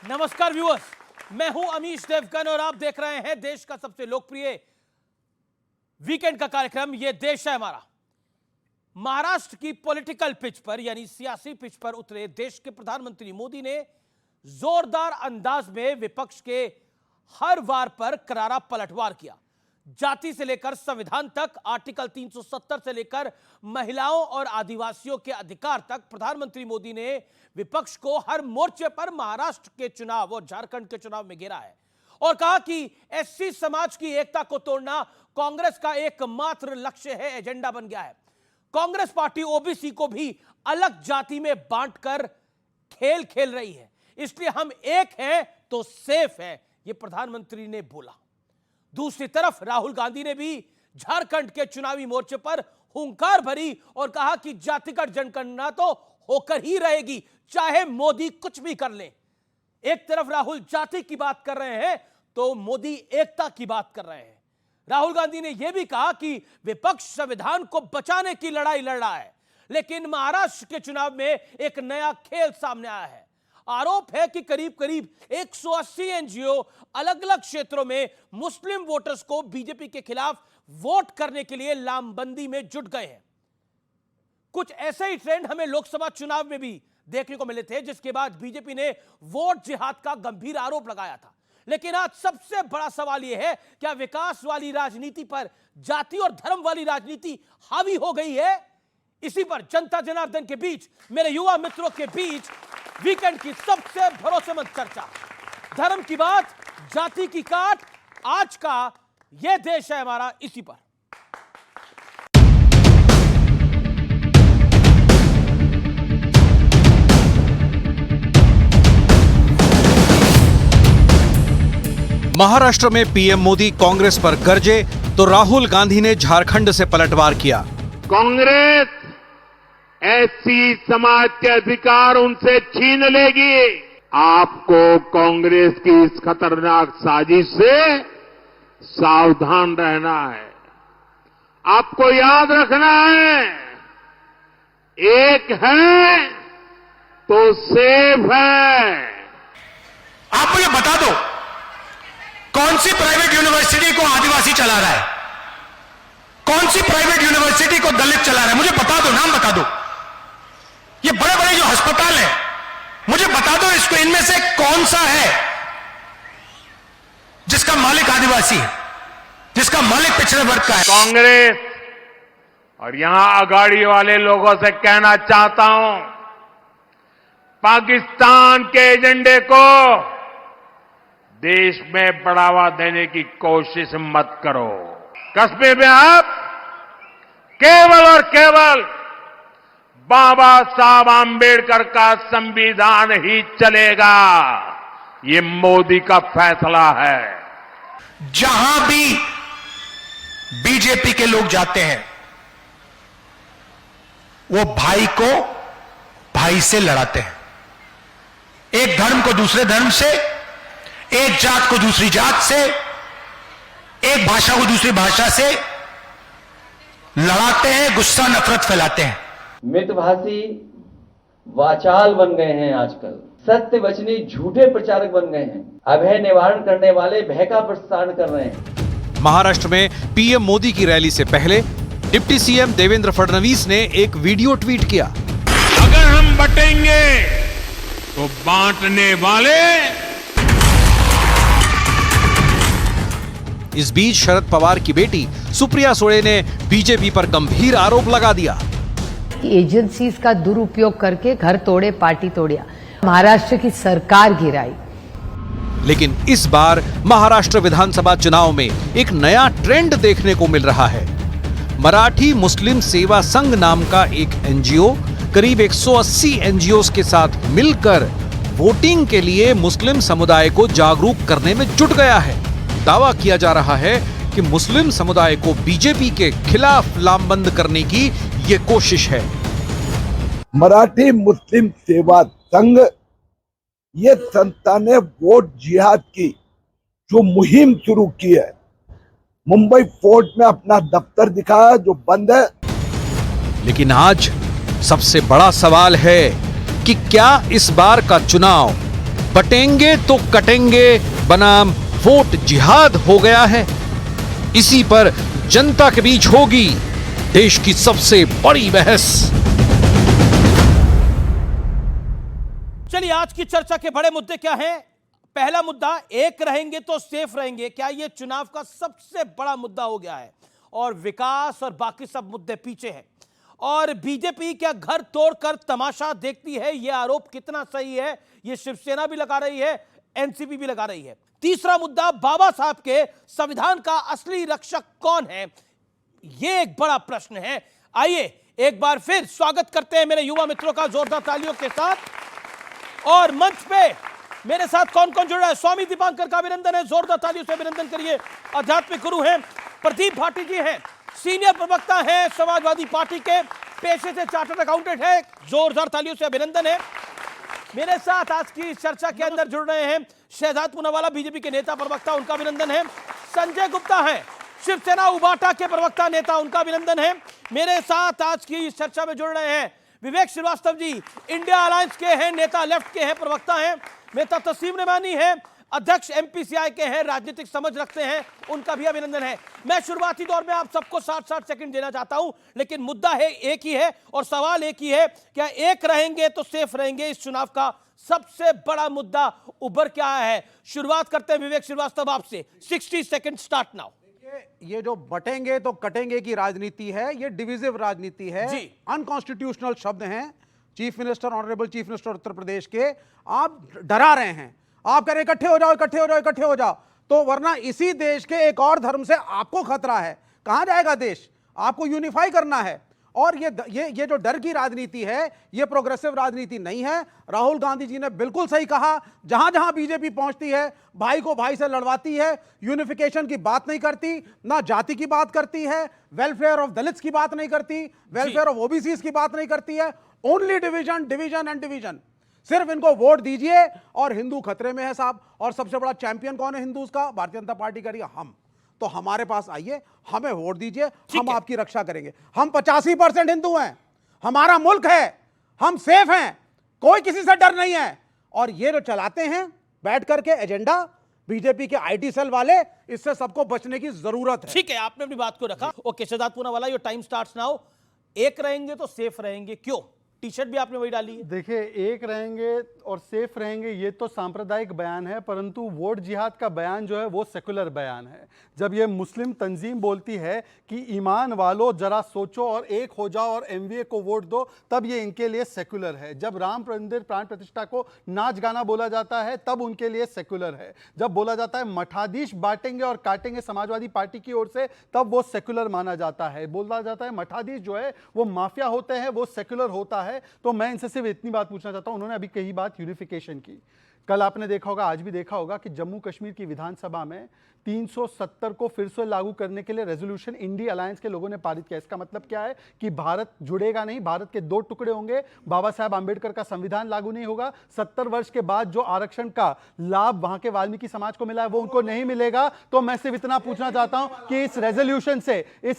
नमस्कार व्यूअर्स, मैं हूं अमीश देवगन और आप देख रहे हैं देश का सबसे लोकप्रिय वीकेंड का कार्यक्रम ये देश है हमारा। महाराष्ट्र की पॉलिटिकल पिच पर यानी सियासी पिच पर उतरे देश के प्रधानमंत्री मोदी ने जोरदार अंदाज में विपक्ष के हर वार पर करारा पलटवार किया। जाति से लेकर संविधान तक, आर्टिकल 370 से लेकर महिलाओं और आदिवासियों के अधिकार तक प्रधानमंत्री मोदी ने विपक्ष को हर मोर्चे पर महाराष्ट्र के चुनाव और झारखंड के चुनाव में घेरा है और कहा कि एससी समाज की एकता को तोड़ना कांग्रेस का एकमात्र लक्ष्य है, एजेंडा बन गया है। कांग्रेस पार्टी ओबीसी को भी अलग जाति में बांटकर खेल खेल रही है, इसलिए हम एक हैं तो सेफ है, यह प्रधानमंत्री ने बोला। दूसरी तरफ राहुल गांधी ने भी झारखंड के चुनावी मोर्चे पर हुंकार भरी और कहा कि जातिगत जनगणना तो होकर ही रहेगी, चाहे मोदी कुछ भी कर ले। एक तरफ राहुल जाति की बात कर रहे हैं तो मोदी एकता की बात कर रहे हैं। राहुल गांधी ने यह भी कहा कि विपक्ष संविधान को बचाने की लड़ाई लड़ रहा है, लेकिन महाराष्ट्र के चुनाव में एक नया खेल सामने आया है। आरोप है कि करीब करीब 180 एनजीओ अलग अलग क्षेत्रों में मुस्लिम वोटर्स को बीजेपी के खिलाफ वोट करने के लिए लामबंदी में जुट गए हैं। कुछ ऐसे ही ट्रेंड हमें लोकसभा चुनाव में भी देखने को मिले थे, जिसके बाद बीजेपी ने वोट जिहाद का गंभीर आरोप लगाया था। लेकिन आज सबसे बड़ा सवाल यह है, क्या विकास वाली राजनीति पर जाति और धर्म वाली राजनीति हावी हो गई है? इसी पर जनता जनार्दन के बीच, मेरे युवा मित्रों के बीच वीकेंड की सबसे भरोसेमंद चर्चा। धर्म की बात, जाति की काट, आज का यह देश है हमारा, इसी पर। महाराष्ट्र में पीएम मोदी कांग्रेस पर गरजे तो राहुल गांधी ने झारखंड से पलटवार किया। कांग्रेस एससी समाज के अधिकार उनसे छीन लेगी। आपको कांग्रेस की इस खतरनाक साजिश से सावधान रहना है। आपको याद रखना है, एक है तो सेफ है। आप मुझे बता दो, कौन सी प्राइवेट यूनिवर्सिटी को आदिवासी चला रहा है? कौन सी प्राइवेट यूनिवर्सिटी को दलित चला रहा है? मुझे बता दो, नाम बता दो। ये बड़े बड़े जो अस्पताल है, मुझे बता दो इसको, इनमें से कौन सा है जिसका मालिक आदिवासी है, जिसका मालिक पिछड़े वर्ग का है? कांग्रेस और यहां अगाड़ी वाले लोगों से कहना चाहता हूं, पाकिस्तान के एजेंडे को देश में बढ़ावा देने की कोशिश मत करो। कस्बे में आप केवल और केवल बाबा साहब आंबेडकर का संविधान ही चलेगा, ये मोदी का फैसला है। जहां भी बीजेपी के लोग जाते हैं, वो भाई को भाई से लड़ाते हैं। एक धर्म को दूसरे धर्म से, एक जात को दूसरी जात से, एक भाषा को दूसरी भाषा से लड़ाते हैं, गुस्सा नफरत फैलाते हैं। मितभाषी वाचाल बन गए हैं आजकल, सत्य वचनी झूठे प्रचारक बन गए हैं, अभय निवारण करने वाले भय का प्रसारण कर रहे हैं। महाराष्ट्र में पीएम मोदी की रैली से पहले डिप्टी सीएम देवेंद्र फडणवीस ने एक वीडियो ट्वीट किया। अगर हम बटेंगे तो बांटने वाले। इस बीच शरद पवार की बेटी सुप्रिया सुळे ने बीजेपी पर गंभीर आरोप लगा दिया। एजेंसीज का दुरुपयोग करके घर तोड़े, पार्टी तोड़िया, महाराष्ट्र की सरकार गिराई। लेकिन इस बार महाराष्ट्र विधानसभा चुनाव में एक नया ट्रेंड देखने को मिल रहा है। मराठी मुस्लिम सेवा संघ नाम का एक एनजीओ करीब 180 एनजीओ के साथ मिलकर वोटिंग के लिए मुस्लिम समुदाय को जागरूक करने में जुट गया है। दावा किया जा रहा है कि मुस्लिम समुदाय को बीजेपी के खिलाफ लामबंद करने की ये कोशिश है। मराठी मुस्लिम सेवा संघ ये संस्था ने वोट जिहाद की जो मुहिम शुरू की है, मुंबई फोर्ट में अपना दफ्तर दिखाया जो बंद है। लेकिन आज सबसे बड़ा सवाल है कि क्या इस बार का चुनाव बटेंगे तो कटेंगे बनाम वोट जिहाद हो गया है। इसी पर जनता के बीच होगी देश की सबसे बड़ी बहस। चलिए, आज की चर्चा के बड़े मुद्दे क्या हैं? पहला मुद्दा, एक रहेंगे तो सेफ रहेंगे, क्या यह चुनाव का सबसे बड़ा मुद्दा हो गया है? और विकास और बाकी सब मुद्दे पीछे हैं। और बीजेपी क्या घर तोड़कर तमाशा देखती है? यह आरोप कितना सही है? यह शिवसेना भी लगा रही है, एनसीपी भी लगा रही है। तीसरा मुद्दा, बाबा साहब के संविधान का असली रक्षक कौन है? यह एक बड़ा प्रश्न है। आइए एक बार फिर स्वागत करते हैं मेरे युवा मित्रों का जोरदार तालियों के साथ। और मंच पे मेरे साथ कौन कौन जुड़ रहा है? स्वामी दीपांकर का अभिनंदन है, जोरदार तालियों से अभिनंदन करिए। आध्यात्मिक गुरु हैं प्रदीप भाटी जी हैं, सीनियर प्रवक्ता हैं समाजवादी पार्टी के, पेशे से चार्टर्ड अकाउंटेंट है, जोरदार तालियों से अभिनंदन है। मेरे साथ आज की चर्चा के अंदर जुड़ रहे हैं शहजाद पूनावाला, बीजेपी के नेता प्रवक्ता, उनका अभिनंदन है। संजय गुप्ता हैं, शिवसेना उबाटा के प्रवक्ता नेता, उनका अभिनंदन है। मेरे साथ आज की इस चर्चा में जुड़ रहे हैं विवेक श्रीवास्तव जी, इंडिया अलायंस के हैं नेता, लेफ्ट के हैं, प्रवक्ता हैं। मेहता तस्लीम नमानी है, अध्यक्ष एमपीसीआई के हैं, राजनीतिक समझ रखते हैं, उनका भी अभिनंदन है। मैं शुरुआती दौर में आप सबको 60-60 सेकंड देना चाहता हूं, लेकिन मुद्दा है एक ही है और सवाल एक ही है, क्या एक रहेंगे तो सेफ रहेंगे? इस चुनाव का सबसे बड़ा मुद्दा उभर क्या है? शुरुआत करते हैं विवेक श्रीवास्तव आपसे। 60 सेकंड स्टार्ट नाउ। ये जो बटेंगे तो कटेंगे की राजनीति है, ये डिविजिव राजनीति है, अनकॉन्स्टिट्यूशनल शब्द हैं। Chief minister, honourable chief minister Uttar Pradesh के, आप डरा रहे हैं, आप कह रहे इकट्ठे हो जाओ, इकट्ठे हो जाओ, इकट्ठे हो जाओ, तो वरना इसी देश के एक और धर्म से आपको खतरा है। कहां जाएगा देश? आपको यूनिफाई करना है। और ये जो डर की राजनीति है, ये प्रोग्रेसिव राजनीति नहीं है। राहुल गांधी जी ने बिल्कुल सही कहा, जहां जहां बीजेपी पहुंचती है, भाई को भाई से लड़वाती है, यूनिफिकेशन की बात नहीं करती, ना जाति की बात करती है, वेलफेयर ऑफ दलित्स की बात नहीं करती, वेलफेयर ऑफ ओबीसीज की बात नहीं करती है, only division, division and division. सिर्फ इनको वोट दीजिए और हिंदू खतरे में है साहब। और सबसे बड़ा चैंपियन कौन है हिंदूज का? भारतीय जनता पार्टी करिए हम। तो हमारे पास आइए, हमें वोट दीजिए, हम आपकी रक्षा करेंगे। हम 85% हिंदू हैं, हमारा मुल्क है, हम सेफ हैं, कोई किसी से डर नहीं है। और ये जो चलाते हैं बैठ करके एजेंडा, बीजेपी के आईटी सेल वाले, इससे सबको बचने की जरूरत है। ठीक है, आपने अपनी बात को रखा। Okay, Shehzad Poonawalla, your time starts now. एक रहेंगे तो सेफ रहेंगे, क्यों? टी शर्ट भी आपने वही डाली है। देखिए, एक रहेंगे और सेफ रहेंगे ये तो सांप्रदायिक बयान है, परंतु वोट जिहाद का बयान जो है वो सेकुलर बयान है। जब ये मुस्लिम तंजीम बोलती है कि ईमान वालों जरा सोचो और एक हो जाओ और एमवीए को वोट दो, तब ये इनके लिए सेकुलर है। जब राम मंदिर प्राण प्रतिष्ठा को नाच गाना बोला जाता है, तब उनके लिए सेकुलर है। जब बोला जाता है मठाधीश बांटेंगे और काटेंगे समाजवादी पार्टी की ओर से, तब वो सेकुलर माना जाता है। बोला जाता है मठाधीश जो है वो माफिया होते हैं, वो सेकुलर होता है। तो मैं इनसे सिर्फ इतनी बात पूछना चाहता हूं, उन्होंने अभी कही बात यूनिफिकेशन की। कल आपने देखा होगा, आज भी देखा होगा कि जम्मू कश्मीर की विधानसभा में 370 को फिर से लागू करने के लिए रेजोल्यूशन इंडिया अलायंस के लोगों ने पारित किया। इसका मतलब क्या है कि भारत जुड़ेगा नहीं, भारत के दो टुकड़े होंगे, बाबा साहब आंबेडकर का संविधान लागू नहीं होगा। 70 वर्ष के बाद जो आरक्षण का लाभ वहां के वाल्मीकि समाज को मिला है वो उनको नहीं मिलेगा। तो मैं सिर्फ इतना पूछना चाहता हूं कि इस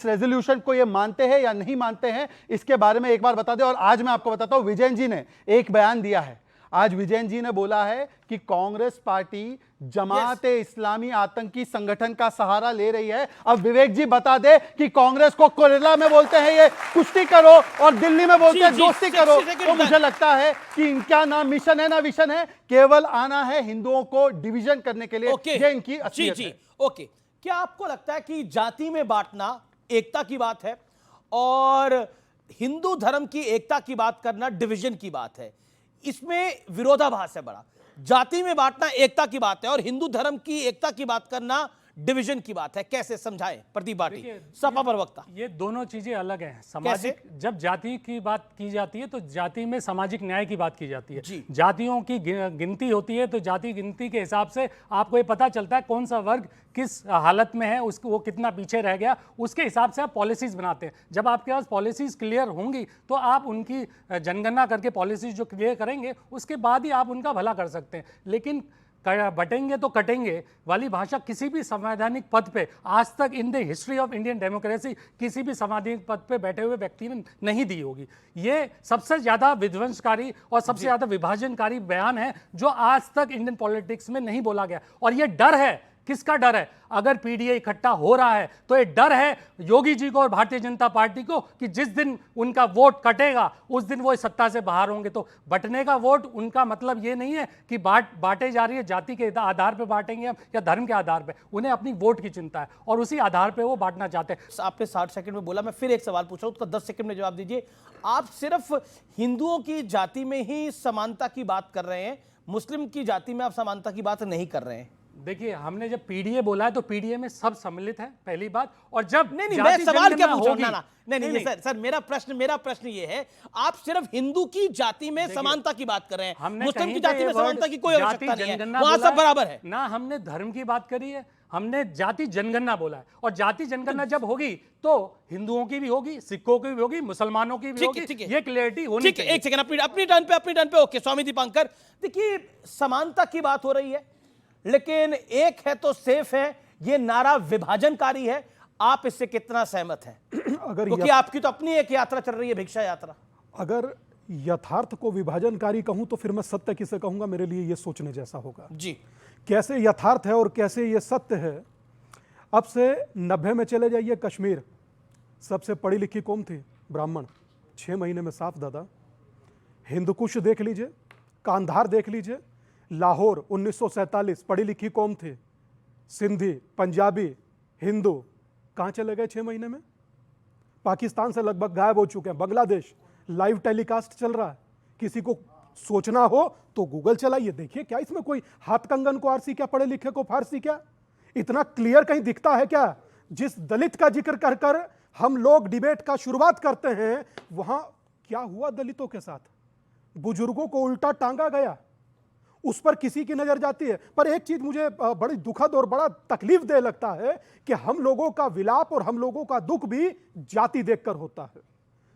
रेजोल्यूशन को ये मानते हैं या नहीं मानते हैं, इसके बारे में एक बार बता दें। और आज मैं आपको बताता हूं, विजयन जी ने एक बयान दिया है। आज विजयन जी ने बोला है कि कांग्रेस पार्टी जमाते इस्लामी आतंकी संगठन का सहारा ले रही है। अब विवेक जी बता दे कि कांग्रेस को केरला में बोलते हैं ये कुश्ती करो और दिल्ली में बोलते हैं दोस्ती करो। तो मुझे लगता है कि इनका ना मिशन है ना विशन है, केवल आना है हिंदुओं को डिवीजन करने के लिए। ये इनकी असलियत है। ओके, क्या आपको लगता है कि जाति में बांटना एकता की बात है और हिंदू धर्म की एकता की बात करना डिवीजन की बात है? इसमें विरोधाभास है बड़ा। जाति में बांटना एकता की बात है और हिंदू धर्म की एकता की बात करना डिवीजन की बात है। कैसे समझाएं प्रदीप भाटी, सपा प्रवक्ता? ये दोनों चीजें अलग हैं। सामाजिक, जब जाति की बात की जाती है तो जाति में सामाजिक न्याय की बात की जाती है। जातियों की गिनती होती है तो जाति गिनती के हिसाब से आपको ये पता चलता है कौन सा वर्ग किस हालत में है, उसको वो कितना पीछे रह गया, उसके हिसाब से आप पॉलिसीज बनाते हैं। जब आपके पास पॉलिसीज क्लियर होंगी तो आप उनकी जनगणना करके पॉलिसीज जो क्लियर करेंगे उसके बाद ही आप उनका भला कर सकते हैं। लेकिन बटेंगे तो कटेंगे वाली भाषा किसी भी संवैधानिक पद पे आज तक in the history of Indian democracy किसी भी संवैधानिक पद पे बैठे हुए व्यक्ति ने नहीं दी होगी। ये सबसे ज्यादा विध्वंसकारी और सबसे ज्यादा विभाजनकारी बयान है जो आज तक इंडियन पॉलिटिक्स में नहीं बोला गया। और ये डर है, किसका डर है? अगर पीडीए इकट्ठा हो रहा है तो ये डर है योगी जी को और भारतीय जनता पार्टी को कि जिस दिन उनका वोट कटेगा उस दिन वो इस सत्ता से बाहर होंगे। तो बंटने का वोट उनका मतलब ये नहीं है कि बांटे जा रही है, जाति के आधार पे बांटेंगे या धर्म के आधार पे, उन्हें अपनी वोट की चिंता है और उसी आधार पे वो बांटना चाहते हैं। आपने 60 सेकंड में बोला, मैं फिर एक सवाल पूछा उसका 10 सेकंड में जवाब दीजिए। आप सिर्फ हिंदुओं की जाति में ही समानता की बात कर रहे हैं, मुस्लिम की जाति में आप समानता की बात नहीं कर रहे हैं? देखिए, हमने जब पीडीए बोला है तो पीडीए में सब सम्मिलित है, पहली बात। और जब नहीं मैं सवाल क्या पूछ रहा हूं? नहीं सर मेरा प्रश्न ये है, आप सिर्फ हिंदू की जाति में समानता की बात कर रहे हैं, मुस्लिम की जाति में समानता की कोई आवश्यकता नहीं है, वहां सब बराबर है ना। हमने धर्म की बात करी है, हमने जाति जनगणना बोला है। और जाति जनगणना जब होगी तो हिंदुओं की भी होगी, सिखों की भी होगी, मुसलमानों की भी होगी, ये क्लियरिटी होनी चाहिए। एक सेकंड, अपनी टर्न पे ओके। स्वामी दीपांकर, देखिए समानता की बात हो रही है लेकिन एक है तो सेफ है, ये नारा विभाजनकारी है। आप इससे कितना सहमत हैं? क्योंकि आपकी तो अपनी एक यात्रा चल रही है, भिक्षा यात्रा। अगर यथार्थ को विभाजनकारी कहूं तो फिर मैं सत्य किसे कहूंगा? मेरे लिए ये सोचने जैसा होगा जी। कैसे यथार्थ है और कैसे ये सत्य है। अब से 90 में चले जाइए, कश्मीर सबसे पढ़ी लिखी कौम थी, ब्राह्मण, 6 महीने में साफ दादा। हिंदकुश देख लीजिए, कांधार देख लीजिए, लाहौर 1947 पढ़ी लिखी कौम थी, सिंधी, पंजाबी, हिंदू कहाँ चले गए 6 महीने में? पाकिस्तान से लगभग गायब हो चुके हैं। बांग्लादेश लाइव टेलीकास्ट चल रहा है। किसी को सोचना हो तो गूगल चलाइए, देखिए क्या इसमें कोई हाथ कंगन को आरसी क्या, पढ़े लिखे को फारसी क्या? इतना क्लियर कहीं दिखता है क्या? जिस दलित का जिक्र कर कर हम लोग डिबेट का शुरुआत करते हैं, वहां क्या हुआ दलितों के साथ? बुजुर्गों को उल्टा टांगा गया, उस पर किसी की नजर जाती है। पर एक चीज मुझे बड़ी दुखद और बड़ा तकलीफ दे लगता है कि हम लोगों का विलाप और हम लोगों का दुख भी जाति देखकर होता है,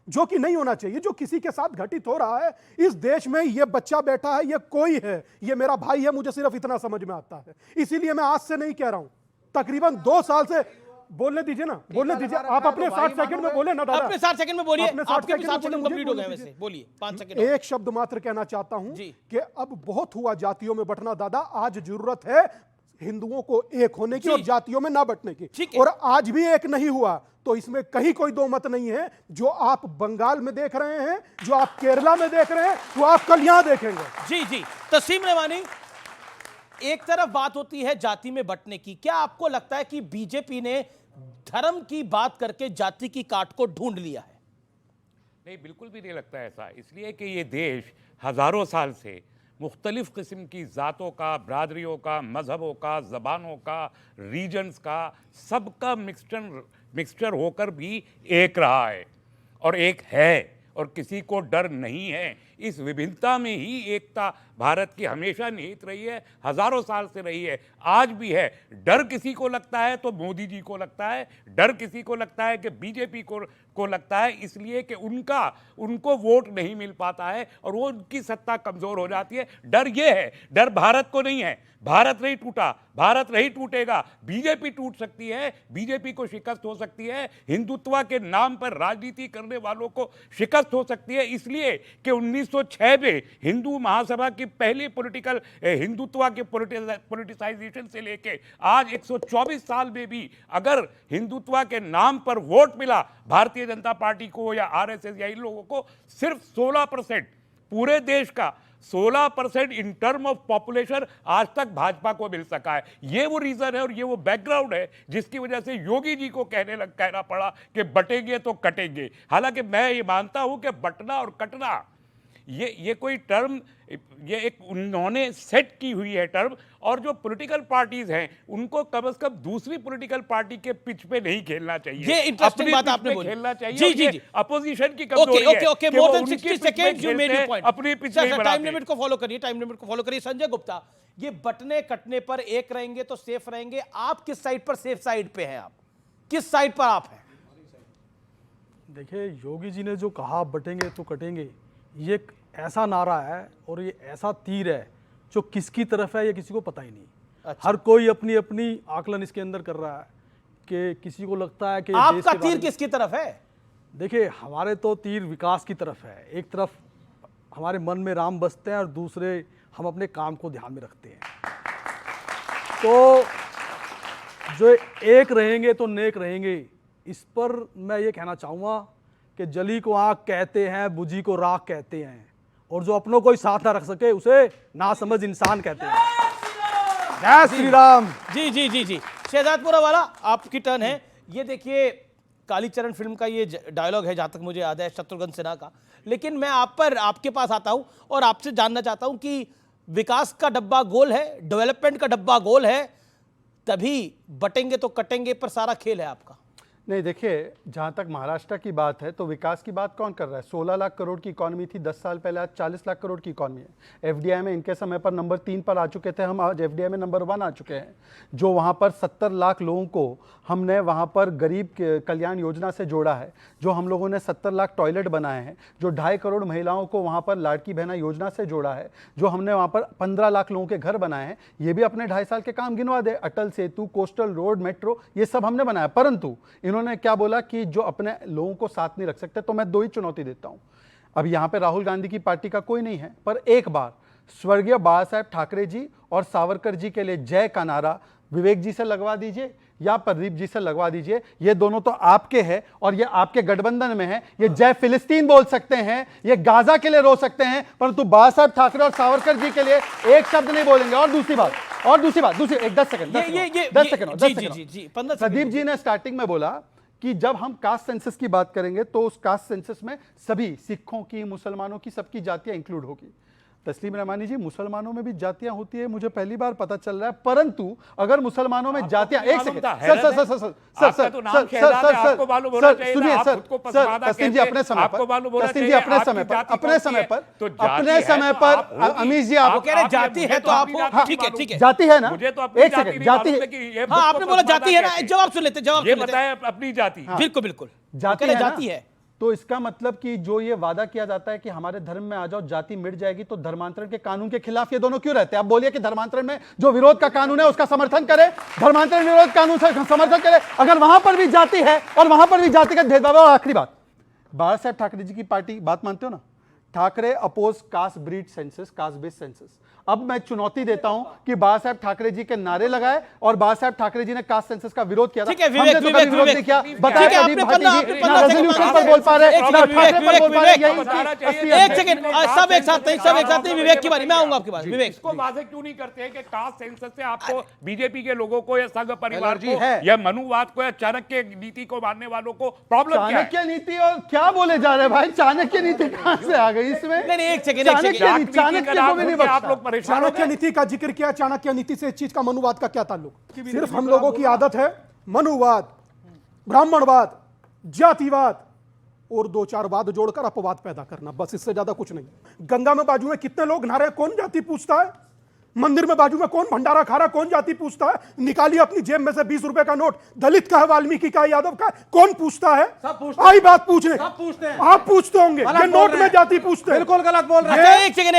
जो कि नहीं होना चाहिए। जो किसी के साथ घटित हो रहा है इस देश में, ये बच्चा बैठा है, ये कोई है, ये मेरा भाई है, मुझे सिर्फ इतना समझ में आता है। इसीलिए मैं आज से नहीं कह रहा हूं, तकरीबन 2 साल से। बोलने दीजिए ना, बोलने दीजिए। आप अपने 60 सेकंड में बोले ना दादा, अपने 60 सेकंड में बोलिए। अपने 60 आपके भी 60 सेकंड सेकंड कंप्लीट हो गए वैसे, बोलिए 5 सेकंड। एक शब्द मात्र कहना चाहता हूं कि अब बहुत हुआ जातियों में बंटना दादा। आज जरूरत है हिंदुओं को एक होने की और जातियों में ना बंटने की। और आज भी एक नहीं हुआ तो इसमें कहीं कोई दो मत नहीं है। जो आप बंगाल में देख रहे हैं, जो आप केरला में देख रहे हैं, वो आप कल यहां देखेंगे। जी। तस्लीम रहमानी, एक तरफ बात होती है जाति में बंटने की, क्या आपको लगता है कि बीजेपी ने धर्म की बात करके जाति की काट को ढूंढ लिया है? नहीं, बिल्कुल भी नहीं लगता ऐसा। इसलिए कि ये देश हजारों साल से मुख्तलिफ किस्म की ज़ातों का, बरादरियों का, मजहबों का, ज़बानों का, रीजन्स का, सबका मिक्सचर होकर भी एक रहा है और एक है, और किसी को डर नहीं है। इस विभिन्नता में ही एकता भारत की हमेशा निहित रही है, हजारों साल से रही है, आज भी है। डर किसी को लगता है तो मोदी जी को लगता है, डर किसी को लगता है कि बीजेपी को लगता है, इसलिए कि उनको वोट नहीं मिल पाता है और वो उनकी सत्ता कमजोर हो जाती है। डर ये है, डर भारत को नहीं है। भारत नहीं टूटा, भारत नहीं टूटेगा। बीजेपी टूट सकती है, बीजेपी को शिकस्त हो सकती है, हिंदुत्व के नाम पर राजनीति करने वालों को शिकस्त हो सकती है, इसलिए कि 1906 में हिंदू महासभा की पहली पॉलिटिकल हिंदुत्व के पॉलिटिसाइजेशन से लेके आज 124 साल में भी अगर हिंदुत्व के नाम पर वोट मिला भारतीय जनता पार्टी को या आरएसएस या इन लोगों को, सिर्फ 16%, पूरे देश का 16% इन टर्म ऑफ पॉपुलेशन आज तक भाजपा को मिल सका है। ये वो रीजन है और ये वो बैकग्राउंड है जिसकी वजह से योगी जी को कहना पड़ा कि बटेंगे तो कटेंगे। हालांकि मैं ये मानता हूं कि बटना और कटना ये कोई टर्म, ये एक उन्होंने सेट की हुई है टर्म, और जो पॉलिटिकल पार्टीज हैं उनको कम से कम दूसरी पॉलिटिकल पार्टी के पिच पे नहीं खेलना चाहिए। ये इंटरेस्टिंग बात आपने बोली, खेलना चाहिए। जी। अपोजिशन की कमजोरी है। Okay, more than 60 second you made your point. अपनी पिच नहीं बनाते। टाइम लिमिट को फॉलो करिए। संजय गुप्ता, ये बटने कटने पर एक रहेंगे तो सेफ रहेंगे, आप किस साइड पर सेफ साइड पे हैं? आप किस साइड पर आप हैं? देखिए, योगी जी ने जो कहा बटेंगे तो कटेंगे, ये एक ऐसा नारा है और ये ऐसा तीर है जो किसकी तरफ है ये किसी को पता ही नहीं। हर कोई अपनी अपनी आकलन इसके अंदर कर रहा है कि किसी को लगता है कि आपका तीर किसकी तरफ है? देखिए, हमारे तो तीर विकास की तरफ है। एक तरफ हमारे मन में राम बसते हैं और दूसरे हम अपने काम को ध्यान में रखते हैं। तो जो एक रहेंगे तो नेक रहेंगे, इस पर मैं ये कहना चाहूँगा कि जली को आग कहते हैं, बुझी को राख कहते हैं, और जो अपनों को ही साथ ना रख सके उसे नासमझ इंसान कहते हैं। जय श्री राम। जी जी जी जी, शहजादपुरा वाला आपकी टर्न है। ये देखिए, कालीचरण फिल्म का ये डायलॉग है, जहां तक मुझे याद है, शत्रुघ्न सिन्हा का। लेकिन मैं आपके पास आता हूं और आपसे जानना चाहता हूं कि विकास का डब्बा गोल है, डेवलपमेंट का डब्बा गोल है, तभी बटेंगे तो कटेंगे पर सारा खेल है आपका। नहीं, देखिए, जहाँ तक महाराष्ट्र की बात है तो विकास की बात कौन कर रहा है? 16 लाख करोड़ की इकॉनमी थी 10 साल पहले, आज 40 लाख करोड़ की इकॉनमी है। एफडीआई में इनके समय पर नंबर 3 पर आ चुके थे, हम आज एफडीआई में नंबर 1 आ चुके हैं। जो वहाँ पर 70 लाख लोगों को हमने वहाँ पर गरीब कल्याण योजना से जोड़ा है, जो हम लोगों ने 70 लाख टॉयलेट बनाए हैं, जो 2.5 करोड़ महिलाओं को वहाँ पर लाड़की बहना योजना से जोड़ा है, जो हमने वहाँ पर 15 लाख लोगों के घर बनाए हैं। ये भी अपने 2.5 साल के काम गिनवा दे। Atal Setu, coastal road, metro, ये सब हमने बनाया। परंतु इन्होंने क्या बोला कि जो अपने लोगों को साथ नहीं रख सकते। तो मैं 2 ही चुनौती देता हूं। अब यहां पे राहुल गांधी की पार्टी का कोई नहीं है, पर एक बार स्वर्गीय बाला साहेब ठाकरे जी और सावरकर जी के लिए जय का नारा विवेक जी से लगवा दीजिए या प्रदीप जी से लगवा दीजिए। ये दोनों तो आपके हैं और ये आपके गठबंधन में है। ये जय फिलिस्तीन बोल सकते हैं, ये गाजा के लिए रो सकते हैं, परंतु बाला साहेब ठाकरे और सावरकर जी के लिए एक शब्द नहीं बोलेंगे। और दूसरी बात, एक 10 सेकंड, 10 सेकंड। प्रदीप जी ने स्टार्टिंग में बोला कि जब हम कास्ट सेंसस की बात करेंगे तो उस कास्ट सेंसस में सभी सिखों की, मुसलमानों की, सबकी जातियां इंक्लूड होगी। तस्लीम रहमानी जी, मुसलमानों में भी जातियां होती है, मुझे पहली बार पता चल रहा है। परंतु अगर मुसलमानों में जातियां, एक सेकंड सर, सुनिए सर, तस्लीम जी अपने समय पर अमीश जी आप कह रहे जाति है तो आप, ठीक है, जाति है ना, मुझे तो एक सेकंड, जाति है। हाँ, आपने बोला जाति है ना, जवाब सुन लेते, ये बताया अपनी जाति। बिल्कुल जाति है। तो इसका मतलब कि जो ये वादा किया जाता है कि हमारे धर्म में आ जाओ, जाति मिट जाएगी, तो धर्मांतरण के कानून के खिलाफ ये दोनों क्यों रहते हैं? आप बोलिए कि धर्मांतरण में जो विरोध का कानून है उसका समर्थन करे, धर्मांतरण विरोध कानून से समर्थन करे, अगर वहां पर भी जाति है और वहां पर भी जातिगत भेदभाव। और आखिरी बात, बाला साहेब ठाकरे जी की पार्टी, बात मानते हो ना, Thackeray oppose caste breed census, caste based census. अब मैं चुनौती देता हूं कि बाला साहेब ठाकरे जी के नारे लगाए और बाला साहेब ठाकरे जी ने कास्ट सेंसस का विरोध किया था। ठीक है, विवेक नहीं किया। बताया प्रदीप भाटी जी ना रेजोल्यूशन पर बोल पा रहे, ना ठाकरे पर बोल पा रहे। एक सेकंड, सब एक साथ नहीं, विवेक की बारी, मैं आऊंगा आपकी बात। विवेक, इसको वाजे क्यों नहीं करते हैं कि कास्ट सेंसस से आपको बीजेपी के लोगों को या संघ परिवार को या मनुवाद को या चाणक्य नीति को मानने वालों को प्रॉब्लम क्या है? चाणक्य नीति और क्या बोले जा रहे हैं भाई? चाणक्य नीति कहां से आ गई इसमें? नहीं, एक सेकंड, चाणक्य को भी नहीं बख्शा। आप लोग परेशान। चाणक्य नीति का जिक्र किया, चाणक्य नीति से इस चीज का मनुवाद का क्या ताल्लुक? सिर्फ हम लोगों की आदत है मनुवाद, ब्राह्मणवाद, जातिवाद और 2-4 वाद जोड़कर अपवाद पैदा करना, बस, इससे ज्यादा कुछ नहीं। गंगा में बाजू में कितने लोग नहा रहे हैं, कौन जाति पूछता है? मंदिर में बाजू में कौन भंडारा खा रहा, कौन जाति पूछता है? निकालिए अपनी जेब में से 20 रुपए का नोट, दलित का है, वाल्मीकि का, यादव का, कौन पूछता है? आई बात पूछने, आप पूछते होंगे, ये नोट में जाति पूछते हैं। बिल्कुल गलत बोल रहे हैं। एक सेकंड,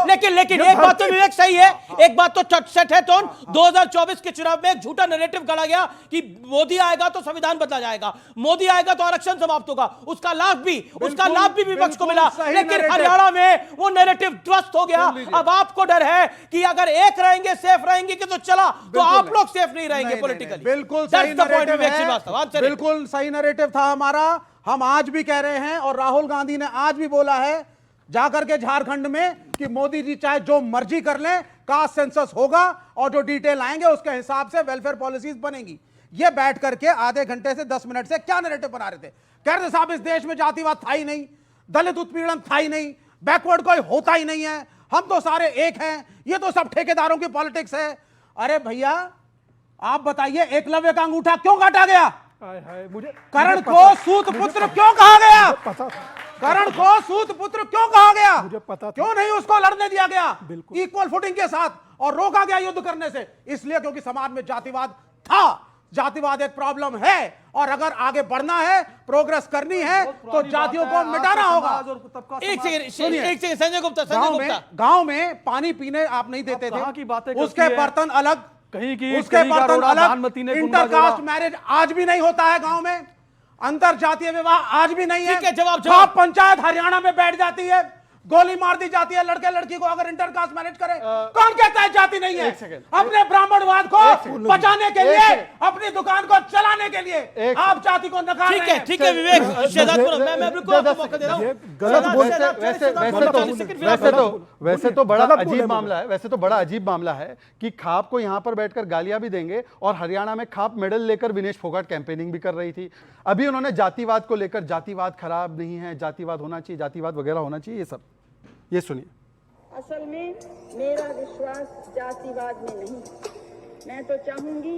लेकिन एक बात तो विवेक सही है, एक बात तो चट है। तो 2024 के चुनाव में एक झूठा नैरेटिव गढ़ा गया कि मोदी आएगा तो संविधान बदला जाएगा, मोदी आएगा तो आरक्षण समाप्त होगा। उसका लाभ भी विपक्ष को मिला, लेकिन हरियाणा में वो नैरेटिव ध्वस्त हो गया। अब आपको डर है कि अगर एक रहेंगे सेफ रहेंगे कि तो चला, तो आप लोग सेफ नहीं रहेंगे पॉलिटिकली। बिल्कुल सही नैरेटिव है, बिल्कुल सही नैरेटिव था हमारा। हम आज भी कह रहे हैं और राहुल गांधी ने आज भी बोला है जाकर के झारखंड में कि मोदी जी चाहे जो मर्जी कर लें, कास्ट सेंसस होगा और जो डिटेल आएंगे उसके हिसाब से वेलफेयर पॉलिसीज बनेंगी। ये बैठ करके आधे घंटे से 10 मिनट से क्या नैरेटिव बना रहे थे? कह रहे थे साहब इस देश में जातिवाद था ही नहीं, दलित उत्पीड़न था ही नहीं, बैकवर्ड कोई होता ही नहीं है, हम तो सारे एक हैं, ये तो सब ठेकेदारों की पॉलिटिक्स है। अरे भैया आप बताइए, एकलव्य का अंगूठा क्यों काटा गया? मुझे कर्ण को सूत पुत्र क्यों कहा गया? कर्ण को सूत पुत्र क्यों कहा गया? मुझे पता था। क्यों नहीं उसको लड़ने दिया गया इक्वल फुटिंग के साथ और रोका गया युद्ध करने से? इसलिए क्योंकि समाज में जातिवाद था। जातिवाद एक प्रॉब्लम है और अगर आगे बढ़ना है, प्रोग्रेस करनी है तो जातियों को मिटाना होगा। एक सेकंड संजय गुप्ता, गांव में पानी पीने आप नहीं देते थे, उसके बर्तन अलग, कहीं की उसके बर्तन अलग। इंटरकास्ट मैरिज आज भी नहीं होता है गांव में, अंतर जातीय विवाह आज भी नहीं है। जवाब पंचायत हरियाणा में बैठ जाती है, गोली मार दी जाती है लड़के लड़की को अगर इंटरकास्ट मैरिज करे। कौन कहता है जाति नहीं है? अपने ब्राह्मणवाद को बचाने के लिए, अपनी दुकान को चलाने के लिए आप जाति को नकार रहे हैं। ठीक है विवेक, मैं बिल्कुल आपको मौका दे रहा हूं। गलत बोलते वैसे तो बड़ा अजीब मामला है, वैसे तो बड़ा अजीब मामला है कि खाप को यहां पर बैठकर गालियां भी देंगे और हरियाणा में खाप मेडल लेकर विनेश फोगाट कैंपेनिंग भी कर रही थी। अभी उन्होंने जातिवाद को लेकर, जातिवाद खराब नहीं है, जातिवाद होना चाहिए, जातिवाद वगैरह होना चाहिए, ये सब। ये सुनिए। असल में मेरा विश्वास जातिवाद में नहीं, मैं तो चाहूंगी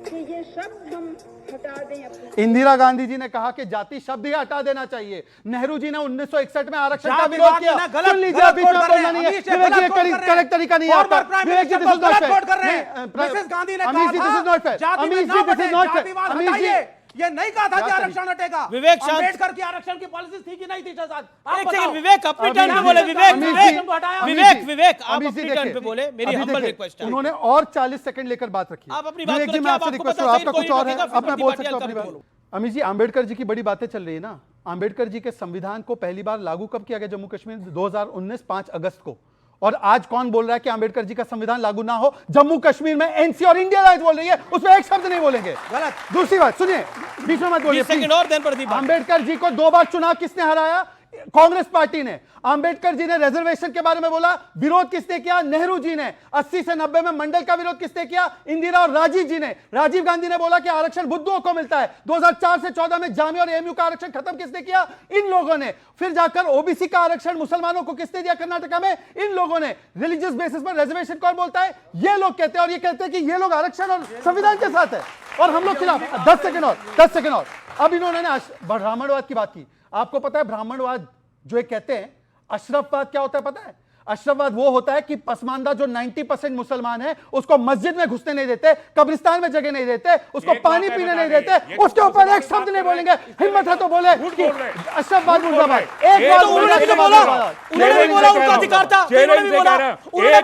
कि ये शब्द हम हटा दें अपने। इंदिरा गांधी जी ने कहा कि जाति शब्द ही हटा देना चाहिए। नेहरू जी ने 1961 में आरक्षण का विरोध किया। सुन लीजिए, बीच में बोलना नहीं है, करेक्ट तरीका नहीं आता। Vivek ji, this is not fair. Mrs Gandhi ने Amish ji, this is not fair. Amish ji, this is not fair. Amish ji, ये नहीं कहा था कि आरक्षण हटेगा। विवेक, अम्बेडकर की आरक्षण की पॉलिसी थी कि नहीं थी? विवेक अपनी टर्न पे बोले। विवेक आप अपनी टर्न पे बोले। मेरी हम्बल रिक्वेस्ट है। उन्होंने और 40 सेकंड लेकर बात रखी। आप अपनी बात विवेक जी, मैं आपसे रिक्वेस्ट करूं, आपका कुछ और है, अब मैं बोल सकता हूं अपनी बात। अमीश जी, आंबेडकर जी की बड़ी बातें चल रही है ना। आंबेडकर जी के संविधान को पहली बार लागू कब किया गया जम्मू कश्मीर? 2019 5 अगस्त को। और आज कौन बोल रहा है कि आंबेडकर जी का संविधान लागू ना हो? जम्मू कश्मीर में एनसी और इंडिया राइट बोल रही है, उसमें एक शब्द नहीं बोलेंगे। गलत। दूसरी बात सुनिए, बीच में मत बोलिए। आंबेडकर जी को 2 बार चुनाव किसने हराया? कांग्रेस पार्टी ने। आंबेडकर जी ने रिजर्वेशन के बारे में बोला, विरोध किसने किया? नेहरू जी ने। 80 से 90 में मंडल का विरोध किसने किया? इंदिरा और राजीव जी ने। राजीव गांधी ने बोला कि आरक्षण बुद्धुओं को मिलता है। 2004 से 14 में जामिया और एएमयू का आरक्षण खत्म किसने किया? इन लोगों ने। फिर जाकर ओबीसी का आरक्षण मुसलमानों को किसने दिया कर्नाटका में? इन लोगों ने। रिलीजियस बेसिस पर रिजर्वेशन कौन बोलता है? ये लोग कहते हैं, और ये कहते हैं कि ये लोग आरक्षण और संविधान के साथ है और हम लोग खिलाफ। 10 सेकंड और। अब इन्होंने ब्राह्मणवाद की बात की। आपको पता है ब्राह्मणवाद जो एक कहते हैं, अशरफवाद क्या होता है पता है? अशरफवाद वो होता है कि पसमानदा जो 90% मुसलमान है उसको मस्जिद में घुसने नहीं देते, कब्रिस्तान में जगह नहीं देते, उसको पानी पीने नहीं देते, उसके ऊपर एक शब्द नहीं बोलेंगे। हिम्मत है तो बोले अशरफवाद मुर्दाबाद। एक बार उन्होंने बोला, उनका अधिकार था। उन्होंने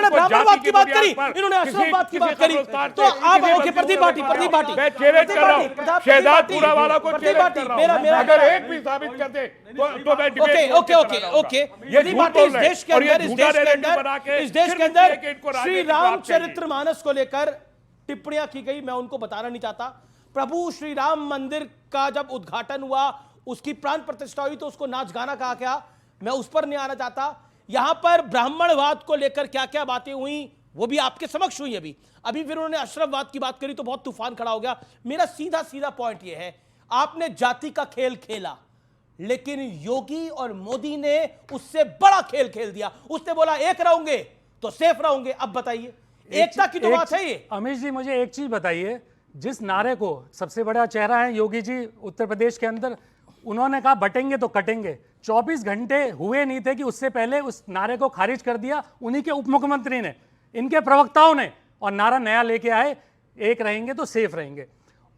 ब्राह्मणवाद की बात करी, इन्होंने अशरफवाद की बात करी। तो आप ओके, प्रतिपाटी मैं चैलेंज कर रहा हूं शहजादपुरा वाला को चैलेंज कर रहा हूं। अगर एक भी साबित कर दे तो मैं डिबेट ओके। इस देश के अंदर श्री रामचरितमानस को लेकर टिप्पणियां की गई, मैं उनको बताना नहीं चाहता। प्रभु श्री राम मंदिर का जब उद्घाटन हुआ, उसकी प्राण प्रतिष्ठा हुई, तो उसको नाच गाना कहा गया, मैं उस पर नहीं आना चाहता। यहां पर ब्राह्मणवाद को लेकर क्या क्या बातें हुई वो भी आपके समक्ष हुई। अभी फिर उन्होंने अशरफवाद की बात करी तो बहुत तूफान खड़ा हो गया। मेरा सीधा पॉइंट यह है, आपने जाति का खेल खेला, लेकिन योगी और मोदी ने उससे बड़ा खेल खेल दिया। उसने बोला एक रहोगे तो सेफ रहोगे। अब बताइए, एकता की तो बात है ये। अमीश जी, मुझे एक चीज बताइए, जिस नारे को सबसे बड़ा चेहरा है योगी जी उत्तर प्रदेश के अंदर, उन्होंने कहा बटेंगे तो कटेंगे। 24 घंटे हुए नहीं थे कि उससे पहले उस नारे को खारिज कर दिया उन्हीं के उप मुख्यमंत्री ने, इनके प्रवक्ताओं ने, और नारा नया लेके आए, एक रहेंगे तो सेफ रहेंगे।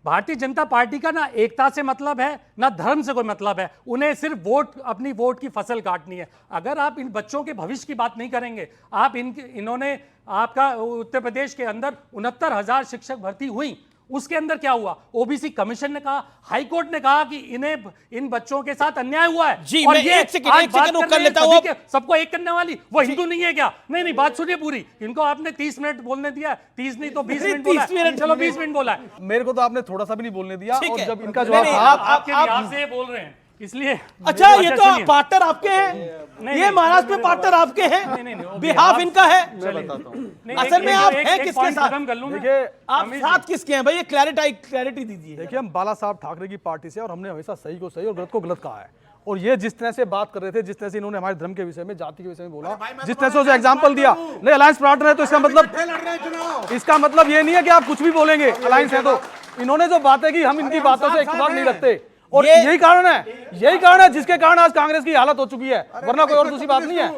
भारतीय जनता पार्टी का ना एकता से मतलब है, ना धर्म से कोई मतलब है। उन्हें सिर्फ वोट, अपनी वोट की फसल काटनी है। अगर आप इन बच्चों के भविष्य की बात नहीं करेंगे, आप इन्होंने आपका उत्तर प्रदेश के अंदर 69,000 शिक्षक भर्ती हुई, उसके अंदर क्या हुआ? ओबीसी कमीशन ने कहा, हाई कोर्ट ने कहा कि इन बच्चों के साथ अन्याय हुआ है। जी, और ये एक सेकंड कर लेता हूं। सबको एक करने वाली वो हिंदू नहीं है क्या? नहीं, बात सुनिए पूरी। इनको आपने 30 मिनट बोलने दिया, 30 नहीं तो 20 मिनट बोला है। चलो 20 मिनट बोला है। मेरे को तो आपने थोड़ा सा भी नहीं बोलने दिया। और जब इनका जवाब आपके बिहार से बोल रहे हैं, इसलिए। अच्छा, ये तो पार्टनर आपके हैं, ये महाराष्ट्र में पार्टनर आपके हैं, बिहाफ इनका है। असल में आप हैं किसके साथ? देखिए, आप साथ किसके हैं भाई? ये क्लैरिटी दीजिए। देखिए, हम बाला साहब ठाकरे की पार्टी से, और हमने हमेशा सही को सही और गलत को गलत कहा है। और ये जिस तरह से बात कर रहे थे, जिस तरह से इन्होंने हमारे धर्म के विषय में, जाति के विषय में बोला, जिस तरह से उसे एग्जांपल दिया, नहीं अलायंस पार्टनर है तो इसका मतलब ये नहीं है कि आप कुछ भी बोलेंगे अलायंस है तो। इन्होंने जो बातें की, हम इनकी बातों से इख्तिलाफ नहीं रखते, और यही कारण है जिसके कारण आज कांग्रेस की हालत हो चुकी है, वरना कोई और दूसरी बात नहीं है।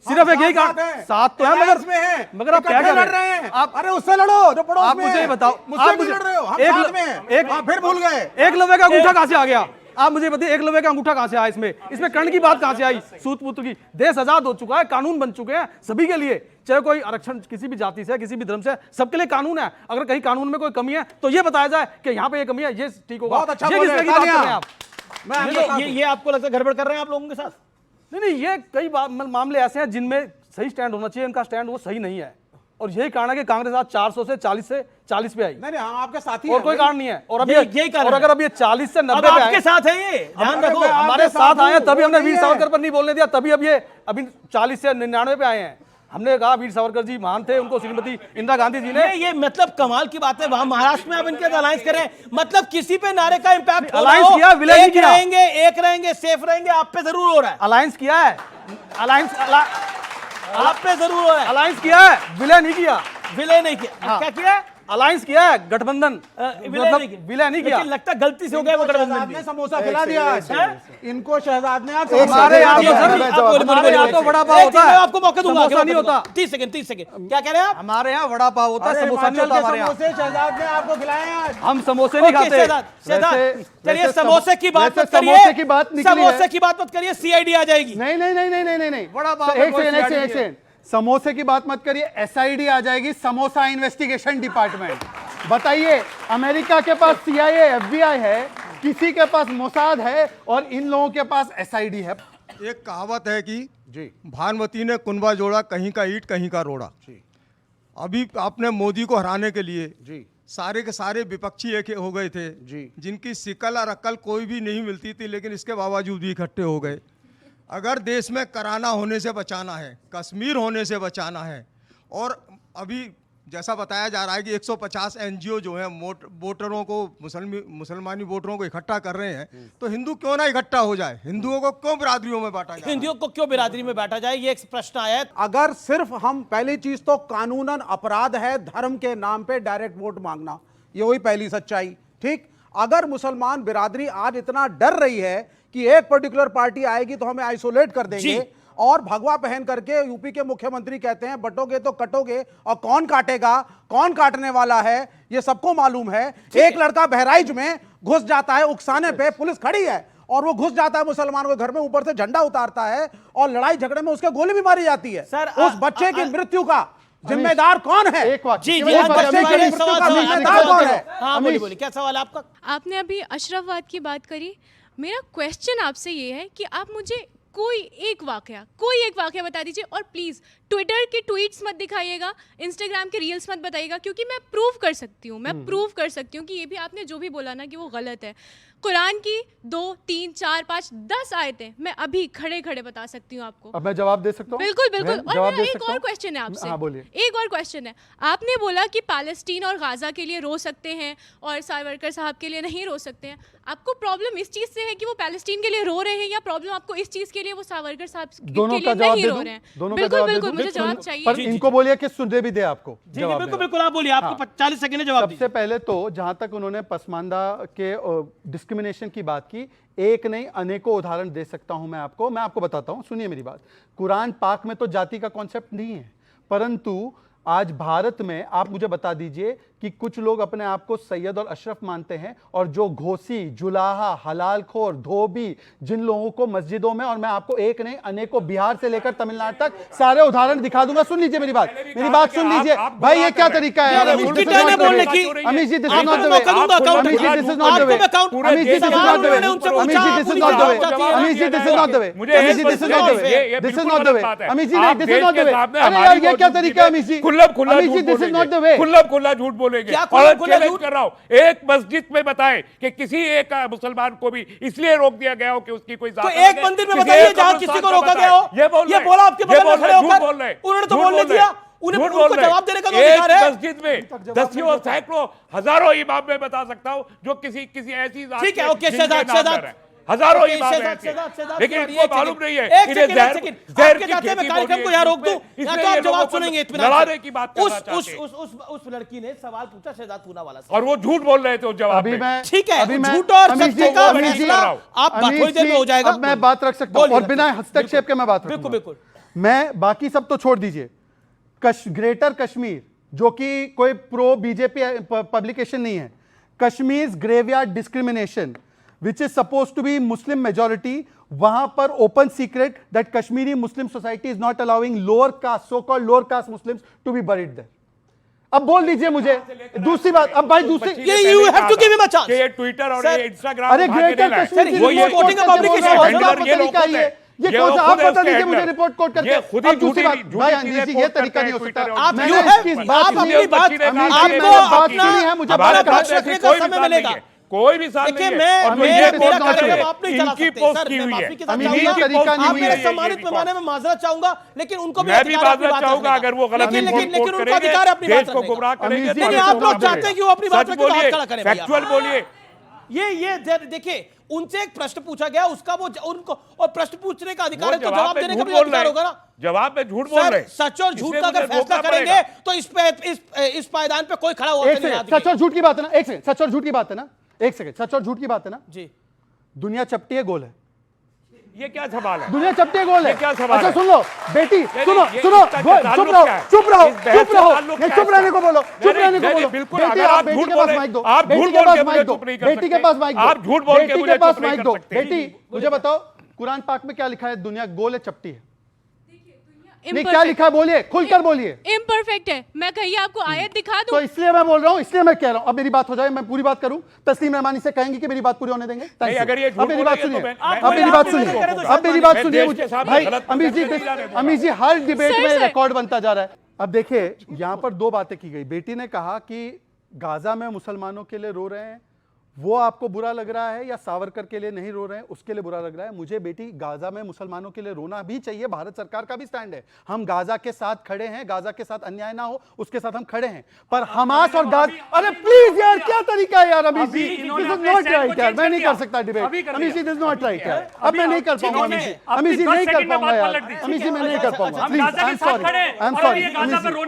सिर्फ एक यही कारण साथ तो है, मगर आप क्या कर रहे हैं? आप अरे उससे लड़ो जो पड़ोस आप में मुझे है। बताओ, मुझसे आप क्यों मुझे लड़ रहे हो? हम एक साथ में हैं। एक आप फिर भूल गए। एकलव्य का अंगूठा कहां से आ गया? आप मुझे बताइए, एकलव्य का अंगूठा कहां से आया? इसमें कर्ण की बात कहां से आई? सूत पुत्र की। देश आजाद हो चुका है, कानून बन चुके हैं सभी के लिए, चाहे कोई आरक्षण किसी भी जाति से, किसी भी धर्म से, सबके लिए कानून है। अगर कहीं कानून में कोई कमी है तो ये बताया जाए कि यहाँ पे ये कमी है, ये ठीक होगा। बहुत अच्छा ये बोले, किस तरह की बात कर रहे हैं आप? ये आपको लगता है गड़बड़ कर रहे हैं आप लोगों के साथ? नहीं, ये कई मामले ऐसे हैं जिनमें सही स्टैंड होना चाहिए, इनका स्टैंड वो सही नहीं है, और यही कारण है कि कांग्रेस आज 400 से 40 पे आई। नहीं हम आपके साथी और कोई कारण नहीं है। और अभी यही कारण और अगर अब ये 40 से 90 पे आपके आए, साथ है, ये ध्यान रखो। हमारे साथ आए तभी हमने वीर सावरकर पर नहीं बोलने दिया, तभी अब ये अभी 40 से 99 पे आए हैं। हमने कहा वीर सावरकर जी महान थे, उनको श्रीमती इंदिरा गांधी जी ने। ये मतलब कमाल की बात है, वहां महाराष्ट्र में आप इनके अलायंस कर रहे हैं, मतलब किसी पे नारे का इंपैक्ट अलायंस किया, विलय नहीं किया। एक रहेंगे, सेफ रहेंगे, आप पे जरूर हो रहा है। अलायंस किया है, आप पे जरूर हो रहा है। अलायंस किया है, विलय नहीं किया। विलय नहीं किया। क्या किया? अलायंस किया है, गठबंधन मतलब विलय नहीं किया। लेकिन लगता है गलती से हो गया वो गठबंधन भी। समोसा खिला दिया इनको शहजाद ने। आप हमारे यहाँ तो वड़ा पाव होता है, आपको मौका दूंगा, समोसा नहीं होता। 30 सेकंड क्या कह रहे हैं आप? हमारे यहाँ वड़ा पाव होता है, समोसा नहीं होता हमारे यहाँ। शहजाद ने आपको खिलाए आज। हम समोसे नहीं खाते। चलिए समोसे की बात मत करिए, समोसे की बात मत करिए, सीआईडी आ जाएगी। नहीं वड़ा पाव एक सेकंड समोसे की बात मत करिए, एसआईडी आ जाएगी, समोसा इन्वेस्टिगेशन डिपार्टमेंट। बताइए, अमेरिका के पास सीआईए एफबीआई है, किसी के पास मोसाद है, और इन लोगों के पास एसआईडी है। एक कहावत है कि जी भानुमती ने कुनबा जोड़ा, कहीं का ईंट कहीं का रोड़ा। अभी आपने मोदी को हराने के लिए जी सारे के सारे विपक्षी एक हो गए थे जी, जिनकी सिकल और अक्ल कोई भी नहीं मिलती थी, लेकिन इसके बावजूद भी इकट्ठे हो गए। अगर देश में कराना होने से बचाना है, कश्मीर होने से बचाना है, और अभी जैसा बताया जा रहा है कि 150 एनजीओ जो है वोटरों को, मुसलमानी वोटरों को इकट्ठा कर रहे हैं, तो हिंदू क्यों ना इकट्ठा हो जाए? हिंदुओं को क्यों बिरादरियों में बांटा जाए? हिंदुओं को क्यों बिरादरी में बांटा जाए, ये एक प्रश्न आया है। अगर सिर्फ हम, पहली चीज तो कानूनन अपराध है धर्म के नाम पे डायरेक्ट वोट मांगना, ये वही पहली सच्चाई। ठीक, अगर मुसलमान बिरादरी आज इतना डर रही है कि एक पर्टिकुलर पार्टी आएगी तो हमें आइसोलेट कर देंगे, और भगवा पहन करके यूपी के मुख्यमंत्री कहते हैं बटोगे तो कटोगे, और कौन काटेगा, कौन काटने वाला है, ये सबको मालूम है। एक लड़का बहराइच में घुस जाता है, उकसाने पे पुलिस खड़ी है, और वो घुस जाता है मुसलमानों के घर में, ऊपर से झंडा उतारता है, और लड़ाई झगड़े में उसके गोली भी मारी जाती है। उस बच्चे की मृत्यु का जिम्मेदार कौन है? एक बात जी, क्या सवाल आपका? आपने अभी अशरफवाद की बात करी, मेरा क्वेश्चन आपसे ये है कि आप मुझे कोई एक वाकया बता दीजिए, और प्लीज़ ट्विटर की ट्वीट्स मत दिखाइएगा, इंस्टाग्राम के रील्स मत बताइएगा, क्योंकि मैं प्रूव कर सकती हूँ, कि ये भी आपने जो भी बोला ना कि वो गलत है। कुरान की 2, 3, 4, 5, 10 आयतें मैं अभी खड़े खड़े बता सकती हूँ आपको। अब मैं जवाब दे सकता हूँ? बिल्कुल बिल्कुल। और मेरा एक और क्वेश्चन है आपसे। हाँ, बोलिए। एक और क्वेश्चन है, आपने बोला कि पैलेस्टीन और गाजा के लिए रो सकते हैं और सावरकर साहब के लिए नहीं रो सकते हैं। आपको प्रॉब्लम इस चीज से है कि वो पैलेस्टीन के लिए रो रहे हैं, या प्रॉब्लम आपको इस चीज के लिए वो सावरकर साहब के लिए नहीं रो रहे हैं? बिल्कुल मुझे जवाब चाहिए। पर इनको बोलिए कि सुनने भी दे आपको। बिल्कुल आप बोलिए, आपको 40 सेकंड में जवाब। सबसे पहले तो जहां तक उन्होंने पसमानदा के डिस्क्रिमिनेशन की बात की, एक नहीं अनेकों उदाहरण दे सकता हूं मैं आपको बताता हूं, सुनिए मेरी बात। कुरान पाक में तो जाति का कॉन्सेप्ट नहीं है, परंतु आज भारत में आप मुझे बता दीजिए कि कुछ लोग अपने आप को सैयद और अशरफ मानते हैं, और जो घोसी, जुलाहा, हलालखोर, धोबी, जिन लोगों को मस्जिदों में, और मैं आपको एक नहीं अनेकों, बिहार से लेकर तमिलनाडु तक सारे उदाहरण दिखा दूंगा। सुन लीजिए मेरी बात सुन लीजिए भाई, ये क्या तरीका है? Amish ji, this is not the way. Amish ji, this is not the way. Amish ji, this is not the way. Amish ji, this is not the way. Amish ji, this is not the way. Amish ji, this is not the way. This is not the way. Amish ji, this is not the way. अरे यार, ये क्या तरीका है Amish ji? Amish ji, this is not the वे। खुला झूठ बोलेंगे। Challenge कर रहा हूं, एक मस्जिद में बताएं कि किसी एक मुसलमान को भी इसलिए रोक दिया गया हो कि उसकी कोई तो एक मंदिर में बताइए जहां किसी को रोका गया हो। ये बोला आपके बगल में खड़े होकर, उन्होंने तो बोलने दिया, उन्हें जवाब देने का अधिकार है। मस्जिद में दसियों, सैकड़ों, हजारों इमाम में बता सकता हूं जो किसी ऐसी, ठीक है, ओके शहजाद, हजारों इमाम हैं, लेकिन इनको मालूम नहीं है इन्हें जहर की कार्यक्रम को यहाँ रोक दूं, या तो आप जवाब सुनेंगे इत्मीनान से। लड़ाने की बात करना चाहते हैं। उस लड़की ने सवाल पूछा शहजाद पूनावाला से, और वो झूठ बोल रहे थे उस जवाब में। ठीक है, झूठ और सत्य का फैसला आप थोड़ी देर में हो जाएगा। मैं बात रख सकता हूं, और बिना हस्तक्षेप के मैं बात रखूंगा। बिल्कुल। मैं बाकी सब तो छोड़ दीजिए, ग्रेटर कश्मीर जो कि कोई प्रो बीजेपी पब्लिकेशन नहीं है, Kashmir graveyard discrimination which is suppose to be Muslim majority, वहां पर open secret that Kashmiri Muslim society is not allowing lower caste, so called lower caste Muslims to be buried there. अब बोल दीजिए मुझे दूसरी बात, अब भाई दूसरी, you have to give him a chance. ये ट्विटर और ये इंस्टाग्राम, अरे ग्रेटर कश्मीर वो ये कोटिंग का पब्लिकेशन ये कौन सा, आप बता दीजिए मुझे रिपोर्ट कोट करके। ये खुद ही झूठी भाई अंजीत जी ये तरीका नहीं हो सकता। आप अपनी बात मुझे बात रखने का समय मिलेगा, कोई भी साल नहीं है। इनकी पोस्ट की हुई है, आप मेरे सम्मानित पैमाने में माजरत चाहूंगा, लेकिन उनको मैं भी माजरत चाहूंगा अगर वो गलत लेकिन उनका अधिकार है अपनी बात को गुमराह करेंगे। लेकिन आप लोग चाहते हैं कि वो अपनी बात रखें तो हाथ खड़ा करें। फैक्चुअल बोलिए। ये देखिए, उनसे एक प्रश्न पूछा गया, उसका वो उनको और प्रश्न पूछने का अधिकार है, तो जवाब देने का भी अधिकार होगा ना। जवाब पे झूठ बोल रहे हैं। सच और झूठ का अगर फैसला करेंगे तो इस पायदान पे कोई खड़ा हुआ नहीं। सच और झूठ की बात है ना, एक सेकंड, सच और झूठ की बात है ना, एक सेकंड, सच और झूठ की बात है ना जी। दुनिया चपटी है, गोल है। ये क्या सवाल है? दुनिया चपटी है, गोल है। क्या सवाल? अच्छा सुन लो बेटी, सुनो सुनो, चुप रहो, चुप रहो, चुप रहो, नहीं चुप रहने को बोलो, चुप रहने को बोलो। बिल्कुल, बेटी आप बेटी के पास माइक दो, आप झूठ बोल के मुझे चुप नहीं कर सकते। बेटी के पास माइक दो, आप झूठ बोल के बेटी मुझे के पास चुप नहीं माइक कर दो। सकते। बेटी मुझे बताओ कुरान पाक में क्या लिखा है? दुनिया गोल है, चपटी है? नहीं, क्या लिखा है बोलिए, खुलकर बोलिए। इम्परफेक्ट है। मैं कहिए आपको आयत दिखा दूं? तो इसलिए मैं बोल रहा हूं, इसलिए मैं कह रहा हूं। अब मेरी बात हो जाए, मैं पूरी बात करूं, तस्लीम रहमानी से कहेंगे कि मेरी बात पूरी होने देंगे। अगर ये अब मेरी बात सुनिए, अब मेरी बात सुनिए, अब मेरी बात सुनिए मुझे भाई। अमीर जी हर डिबेट में रिकॉर्ड बनता जा रहा है। अब देखिए यहां पर दो बातें की गई। बेटी ने कहा कि गाजा में मुसलमानों के लिए रो रहे हैं, वो आपको बुरा लग रहा है, या सावरकर के लिए नहीं रो रहे हैं उसके लिए बुरा लग रहा है? मुझे बेटी गाजा में मुसलमानों के लिए रोना भी चाहिए, भारत सरकार का भी स्टैंड है, हम गाजा के साथ खड़े हैं, गाजा के साथ अन्याय ना हो उसके साथ हम खड़े हैं। पर हमास और गाजा, अरे प्लीज यार क्या तरीका है यार अमीर जी, दिस इज नॉट राइट यार, मैं नहीं कर सकता डिबेट। अमीर जी दिस इज नॉट राइट यार, अब मैं नहीं कर पाऊंगा अमीर जी, अमीर जी नहीं कर पाऊंगा यार, अमीर जी मैं नहीं कर पाऊंगा, please I am sorry, I am sorry, I am sorry, I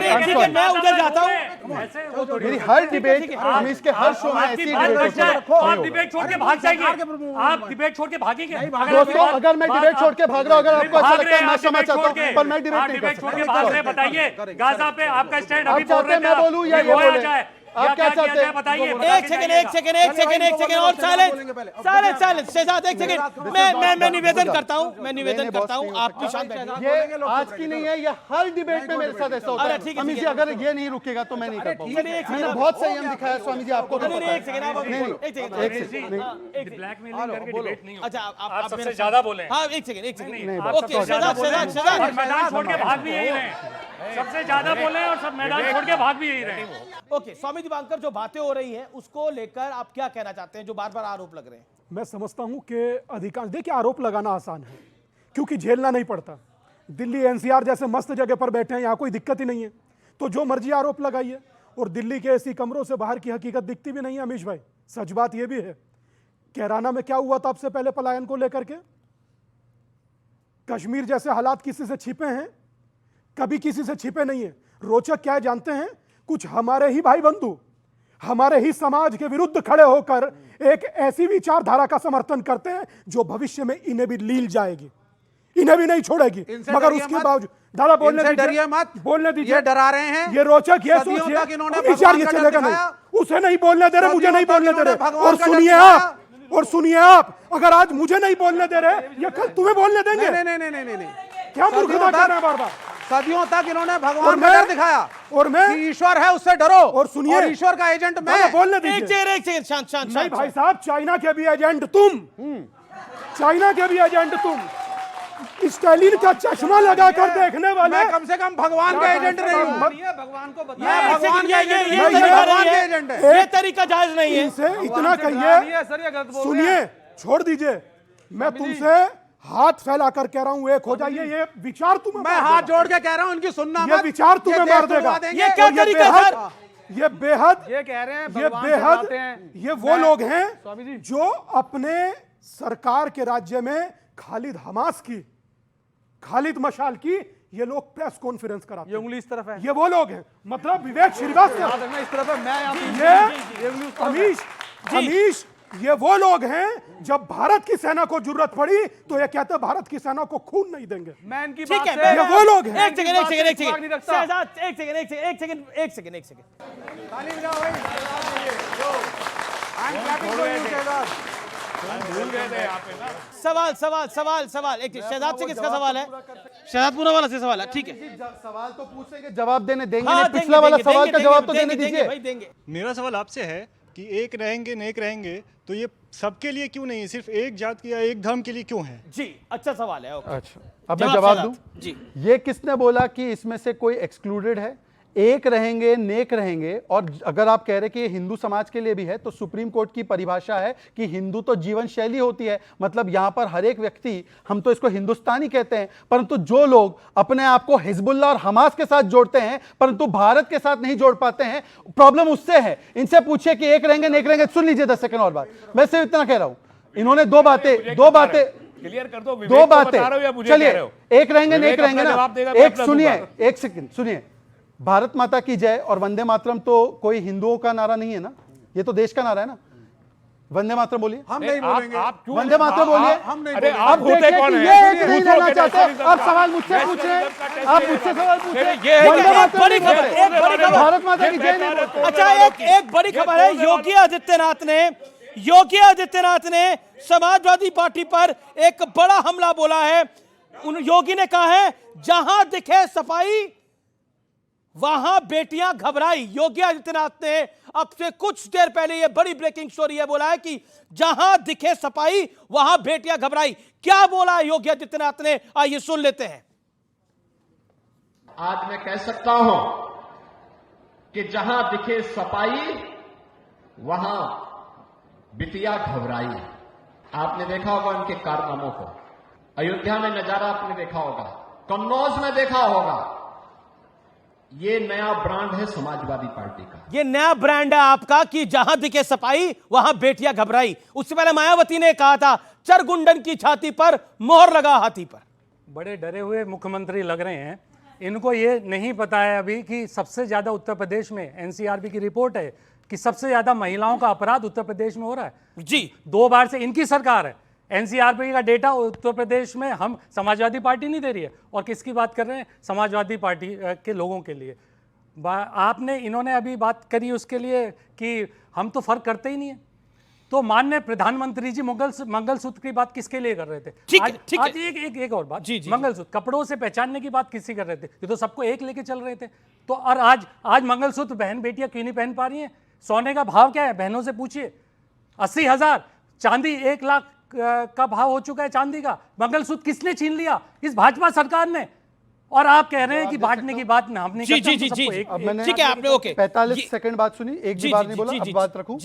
am sorry, मैं उधर जाता हूं। मेरी हर डिबेट, हम इसके हर शो में ऐसी आप डिबेट छोड़ के भाग जाएंगे, आप डिबेट छोड़ के भागेंगे। दोस्तों अगर मैं डिबेट छोड़ के भाग रहा हूं, अगर आपको अच्छा लगता है मैं समझ चाहता हूं, पर मैं डिबेट नहीं कर छोड़ के भाग रहे। बताइए गाजा पे आपका स्टैंड अभी बोल रहे थे, मैं बोलूं या ये बोले? आप क्या चाहते हैं बताइए? एक सेकंड और साइलेंस शहजाद, एक सेकंड। मैं निवेदन करता हूं, आप भी शांत बैठिए। ये आज की नहीं है, ये हर डिबेट में मेरे साथ ऐसा होता है। अमीर जी अगर ये नहीं रुकेगा तो मैं नहीं कर पाऊंगा। मैंने बहुत संयम दिखाया स्वामी जी, आपको तो पता है। ब्लैकमेलिंग करके डिबेट नहीं होता। अच्छा आप सबसे ज्यादा बोले। हां एक सेकंड ओके शहजाद मैदान छोड़ के भाग भी यही रहे, सबसे ज्यादा बोले और सब मैदान छोड़ के भाग भी यही रहे। ओके स्वामी दीवांकर, जो बातें हो रही हैं उसको लेकर आप क्या कहना चाहते हैं, जो बार बार आरोप लग रहे हैं? मैं समझता हूं कि अधिकांश, देखिए आरोप लगाना आसान है क्योंकि झेलना नहीं पड़ता। दिल्ली एनसीआर जैसे मस्त जगह पर बैठे हैं, यहाँ कोई दिक्कत ही नहीं है, तो जो मर्जी आरोप लगाइए। और दिल्ली के ऐसी कमरों से बाहर की हकीकत दिखती भी नहीं है अमीश भाई। सच बात यह भी है, कैराना में क्या हुआ था अब से पहले पलायन को लेकर के? कश्मीर जैसे हालात किसी से छिपे हैं? कभी किसी से छिपे नहीं है। रोचक क्या है जानते हैं? कुछ हमारे ही भाई बंधु हमारे ही समाज के विरुद्ध खड़े होकर एक ऐसी विचारधारा का समर्थन करते हैं जो भविष्य में इन्हें भी लील जाएगी, इन्हें भी नहीं छोड़ेगी। मगर उसके बावजूद दादा बोलने डरिए मत, बोलने दीजिए, ये डरा रहे हैं। ये रोचक, ये सोचिए विचार ये चलेगा नहीं, उसे नहीं बोलने दे रहे, मुझे नहीं बोलने दे रहे। और सुनिए आप, अगर आज मुझे नहीं बोलने दे रहे, ये कल तुम्हें बोलने देंगे? नहीं, क्या मूर्खता कर रहे हैं बार बार? सदियों तक इन्होंने भगवान का डर दिखाया, और मैं ईश्वर है उससे डरो। और सुनिए, और ईश्वर का एजेंट मैं। बोलने दीजिए। एक शांत नहीं भाई साहब, चाइना के भी एजेंट तुम, चाइना के भी एजेंट तुम, स्टालिन का चश्मा लगाकर देखने वाले। मैं कम से कम भगवान का एजेंट नहीं हूं। भगवान को ये तरीका जायज नहीं है। इनसे इतना कहिए, सुनिए छोड़ दीजिए, मैं तुमसे हाथ फैलाकर कह रहा हूं एक हो जाइए। ये विचार तुम्हें, मैं हाथ जोड़ के कह रहा हूं इनकी सुनना मत, ये विचार तुम्हें मार देगा। ये क्या तरीका है? ये बेहद, ये कह रहे हैं, ये बेहद, ये वो लोग हैं जो अपने सरकार के राज्य में खालिद हमास की, खालिद मशाल की ये लोग प्रेस कॉन्फ्रेंस कराते हैं। ये उंगली इस तरफ है, ये वो लोग हैं, मतलब विवेक श्रीवास्तव इस तरफ है, मैं ये अमीश ये वो लोग हैं जब भारत की सेना को जरूरत पड़ी तो ये कहते भारत की सेना को खून नहीं देंगे। मैं इनकी ठीक बात है, से ये वो लोग हैं। एक सेकंड शहजाद, एक सेकंड ताली बजाओ भाई। I am clapping for you Shehzad. भूल गए थे यहाँ पे ना। सवाल एक शहजाद से किसका सवाल है? शहजाद पूरा वाला से सवाल है, ठीक है। सवाल तो पूछेंगे, जवाब देने देंगे हाँ, नहीं। पिछला वाला सवाल का जवाब तो देने भाई दीजिए। देंगे। मेरा सवाल आपसे है कि एक रहेंगे नेक रहेंगे, तो ये सबके लिए क्यों नहीं, सिर्फ एक जात के या एक धर्म के लिए क्यों है? जी, अच्छा सवाल है। अच्छा, अब मैं जवाब दूं। जी, ये किसने बोला कि इसमें से कोई एक्सक्लूडेड है? एक रहेंगे नेक रहेंगे, और अगर आप कह रहे कि ये हिंदू समाज के लिए भी है, तो सुप्रीम कोर्ट की परिभाषा है कि हिंदू तो जीवन शैली होती है। मतलब यहां पर हर एक व्यक्ति, हम तो इसको हिंदुस्तानी कहते हैं, परंतु जो लोग अपने आप को हिजबुल्लाह और हमास के साथ जोड़ते हैं परंतु भारत के साथ नहीं जोड़ पाते हैं, प्रॉब्लम उससे है। इनसे पूछिए कि एक रहेंगे नेक रहेंगे। सुन लीजिए 10 सेकंड और बात, मैं सिर्फ इतना कह रहा हूं। इन्होंने दो बातें क्लियर कर दो। दो बातें, चलिए एक रहेंगे नेक रहेंगे ना। एक सुनिए, एक सेकंड सुनिए। भारत माता की जय और वंदे मातरम तो कोई हिंदुओं का नारा नहीं है ना, ये तो देश का नारा है ना। वंदे मातरम बोलिए। हम नहीं बोलेंगे। वंदे मातरम बोलिए। हम नहीं अरे बोलेंगे। आप होते कौन हैं? ये एक नहीं लेना चाहते, आप सवाल मुझसे पूछ रहे हैं। आप मुझसे सवाल पूछ रहे हैं। वंदे मातरम बड़ी खबर, एक बड़ी खबर, भारत माता की जय नहीं बोलते। अच्छा एक बड़ी खबर है। योगी आदित्यनाथ ने समाजवादी पार्टी पर एक बड़ा हमला बोला है। योगी ने कहा है जहां दिखे सफाई वहां बेटियां घबराई। योगी आदित्यनाथ ने अब से कुछ देर पहले यह बड़ी ब्रेकिंग स्टोरी है बोला है कि जहां दिखे सफाई वहां बेटियां घबराई। क्या बोला है योगी आदित्यनाथ ने, आइए सुन लेते हैं। आज मैं कह सकता हूं कि जहां दिखे सफाई वहां बिटिया घबराई। आपने देखा होगा उनके कारनामों को। अयोध्या में नजारा आपने देखा होगा, कन्नौज में देखा होगा। ये नया ब्रांड है समाजवादी पार्टी का। ये नया ब्रांड है आपका कि जहां दिखे सफाई वहां बेटियां घबराई। उससे पहले मायावती ने कहा था चरगुंडन की छाती पर मोहर लगा हाथी पर। बड़े डरे हुए मुख्यमंत्री लग रहे हैं। इनको ये नहीं पता है अभी कि सबसे ज्यादा उत्तर प्रदेश में, एनसीआरबी की रिपोर्ट है कि सबसे ज्यादा महिलाओं का अपराध उत्तर प्रदेश में हो रहा है। जी, 2 बार से इनकी सरकार है। एनसीआरबी का डेटा उत्तर प्रदेश में हम समाजवादी पार्टी नहीं दे रही है। और किसकी बात कर रहे हैं? समाजवादी पार्टी के लोगों के लिए। इन्होंने अभी बात करी उसके लिए कि हम तो फर्क करते ही नहीं है। तो माननीय प्रधानमंत्री जी मंगलसूत्र की बात किसके लिए कर रहे थे? ठीक है। एक और बात, मंगलसूत्र कपड़ों से पहचानने की बात किसकी कर रहे थे? ये तो सबको एक लेके चल रहे थे। तो और आज मंगलसूत्र बहन बेटियां क्यों नहीं पहन पा रही हैं? सोने का भाव क्या है? बहनों से पूछिए। 80,000, चांदी 1 लाख का भाव हो चुका है चांदी का। मंगलसूत्र किसने छीन लिया? इस भाजपा सरकार ने। और आप कह रहे हैं कि बांटने की बात ना हमने जी, ठीक है, आपने ओके 45 सेकंड बात सुनी, एक भी बार नहीं बोला। अब बात रखूं।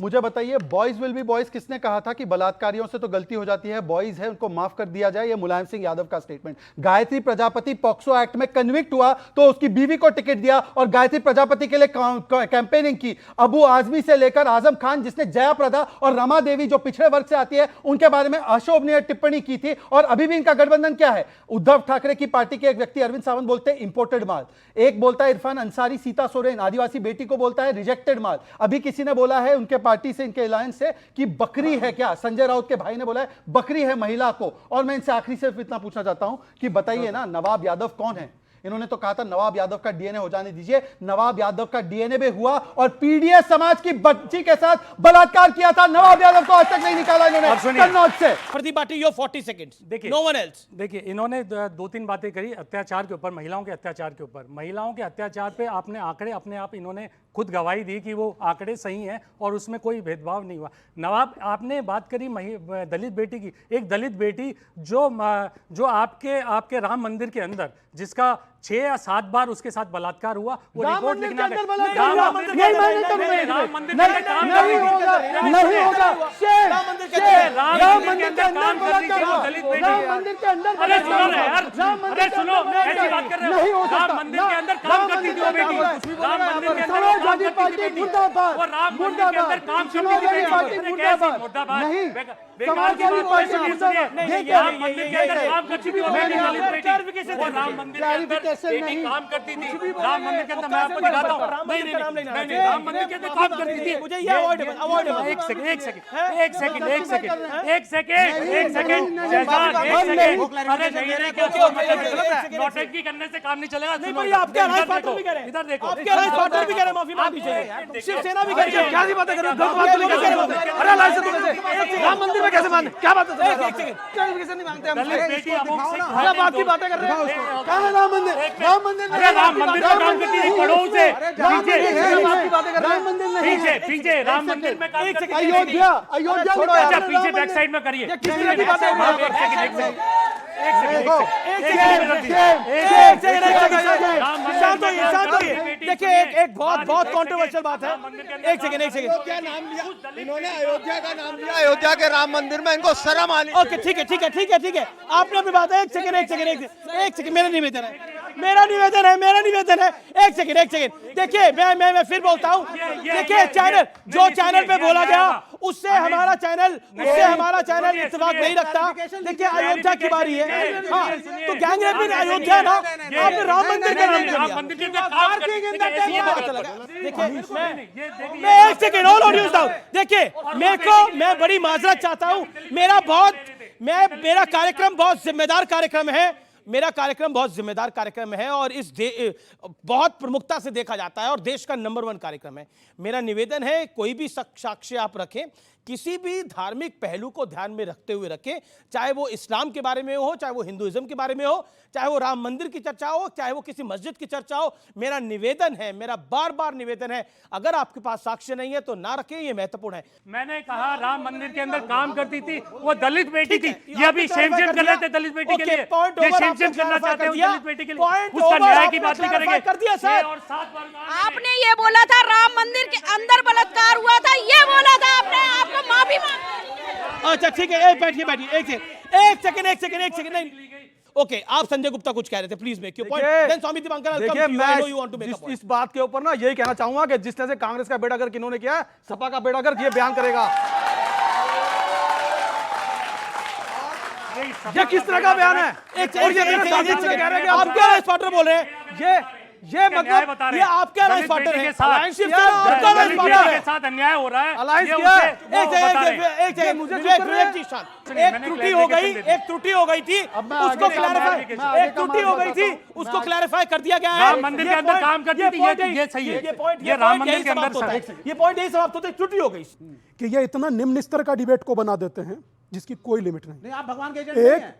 मुझे बताइए, बॉयज विल बी बॉयज किसने कहा था कि बलात्कारियों से तो गलती हो जाती है, बॉयज है उनको माफ कर दिया जाए? ये मुलायम सिंह यादव का statement. Gayatri Prajapati POCSO act में कन्विक्ट हुआ तो उसकी बीवी को टिकट दिया और गायत्री प्रजापति के लिए कैंपेनिंग की। अबू आजमी से लेकर आजम खान, जिसने जया प्रदा और रमा देवी जो पिछड़े वर्ग से आती है उनके बारे में अशोभनीय टिप्पणी की थी। और अभी भी इनका गठबंधन क्या है? उद्धव ठाकरे की पार्टी के एक व्यक्ति अरविंद सावंत बोलते हैं इंपोर्टेड माल, एक बोलता है इरफान अंसारी सीता सोरेन आदिवासी बेटी को बोलता है रिजेक्टेड माल। अभी किसी ने बोला है उनके पार्टी से, इनके अलायंस से, कि बकरी है क्या? संजय राउत के भाई ने बोला है बकरी है महिला को। और मैं इनसे आखिरी सिर्फ इतना पूछना चाहता हूं कि बताइए ना, नवाब यादव कौन है? इन्होंने तो कहा था नवाब यादव का डीएनए हो जाने दीजिए। नवाब यादव का डीएनए भी हुआ और पीडीएस समाज की बच्ची के साथ बलात्कार किया था। नवाब यादव को आज तक नहीं निकाला इन्होंने कन्नौज से। प्रतिभाटी योर 40 सेकंड्स। देखिए, नो वन एल्स। देखिए, इन्होंने 2-3 बातें करी अत्याचार के ऊपर, महिलाओं के अत्याचार के ऊपर। महिलाओं के अत्याचार पे आपने आंकड़े अपने आप इन्होंने खुद गवाही दी कि वो आंकड़े सही हैं और उसमें कोई भेदभाव नहीं हुआ। नवाब, आपने बात करी दलित बेटी की। एक दलित बेटी जो आपके राम मंदिर के अंदर, जिसका 6 या 7 बार उसके साथ बलात्कार हुआ, वो रिपोर्ट लिखना है। राम मंदिर के अंदर काम कर रही थी वो दलित बेटी। अरे सुनो ना यार, अरे सुनो, ऐसी बात कर रहे हो? राम मंदिर के अंदर काम करती थी वो बेटी। राम मंदिर के अंदर काम करती थी बेटी। वो राम मंदिर के अंदर काम करती थी बेटी। कैसी मुर्दाबाद? बेकार की बात। राम मंदिर के अंदर काम करती थी वो बेटी, दलित बेटी। वो राम मंदिर के अंदर कैसे बेटी नहीं? काम करती थी राम मंदिर के अंदर, मैं आपको दिखाता हूँ। नहीं राम मंदिर के अंदर काम करती थी। मुझे ये अवॉइडेबल एक सेकंड शहजाद, एक सेकंड। अरे नहीं क्यों नौटंकी करने से काम नहीं चलेगा। नहीं भाई, आपके अलायंस पार्टनर भी कह रहे हैं, इधर देखो, आपके अलायंस पार्टनर भी कह रहे हैं माफी मांगनी चाहिए, शिवसेना भी कह रही है। क्या सी बातें कर रहे हो? गलत बात नहीं कर रहे हो। अरे अलायंस तो कैसे राम मंदिर में कैसे माने? क्या बात है? एक सेकंड, क्लैरिफिकेशन नहीं मांगते हम। बेटी क्या बात की बातें कर रहे हो? कहाँ है राम मंदिर? राम मंदिर अरे राम मंदिर में काम करती थी पड़ोस से पीछे पीछे राम मंदिर में काम करती थी। अयोध्या अयोध्या अच्छा पीछे बैक साइड में करिए। देखिए एक बहुत कंट्रोवर्शियल बात है। एक सेकंड क्या नाम लिया इन्होंने? अयोध्या का नाम लिया। अयोध्या के राम मंदिर में इनको शर्म आनी। ओके ठीक है आपने अपनी बात। एक सेकंड मेरा निवेदन है। एक सेकंड देखिए, मैं फिर बोलता हूँ। देखिए चैनल पे बोला गया उससे हमारा चैनल इत्तेफाक नहीं रखता। देखिए अयोध्या की बारी है। हाँ तो गैंगरेप में अयोध्या ना, आपने राम मंदिर का नाम लिया। मैं एक सेकंड ऑल ऑडियंस डाउन। देखिए मैं बड़ी माजरत चाहता हूँ। मेरा कार्यक्रम बहुत जिम्मेदार कार्यक्रम है और बहुत प्रमुखता से देखा जाता है और देश का नंबर 1 कार्यक्रम है। मेरा निवेदन है कोई भी साक्ष्य आप रखें, किसी भी धार्मिक पहलू को ध्यान में रखते हुए रखें, चाहे वो इस्लाम के बारे में हो, चाहे वो हिंदुइज्म के बारे में हो, चाहे वो राम मंदिर की चर्चा हो, चाहे वो किसी मस्जिद की चर्चा हो। मेरा बार निवेदन है, अगर आपके पास साक्ष्य नहीं है तो ना रखें, ये महत्वपूर्ण है। मैंने कहा राम मंदिर के अंदर काम करती थी, वो दलित बेटी थी। ये अभी शेम कर रहे थे दलित बेटी के लिए, ये शेम करना चाहते हैं दलित बेटी के लिए। उसका न्याय की बात नहीं करेंगे। और 7 बार आपने ये बोला था राम मंदिर के अंदर बलात्कार हुआ था, ये बोला था आपने, आपको माफी मांग। अच्छा ठीक है, बैठिए एक सेकंड नहीं। ओके आप संजय गुप्ता कुछ कह रहे थे, please make your point. Then Swami Dipankar, देखिए मैं इस बात के ऊपर ना यही कहना चाहूंगा कि जिस तरह से कांग्रेस का बेड़ा गर्क इन्होंने किया है, सपा का बेड़ा गर्क ये बयान करेगा। ये किस तरह का बयान है? आपके पार्टनर बोल रहे हैं ये मतलब ये आपके अलायंस पार्टनर है, के साथ अन्याय हो रहा है। अलायंस एक त्रुटि हो गई थी, उसको क्लैरिफाई कर दिया गया है। राम मंदिर के अंदर काम करती थी, ये सही है। ये राम मंदिर के अंदर ये पॉइंट यही समाप्त होता है, त्रुटि हो गई कि ये इतना निम्न स्तर का डिबेट को बना देते हैं जिसकी कोई लिमिट नहीं। आप भगवान के एजेंट नहीं हैं।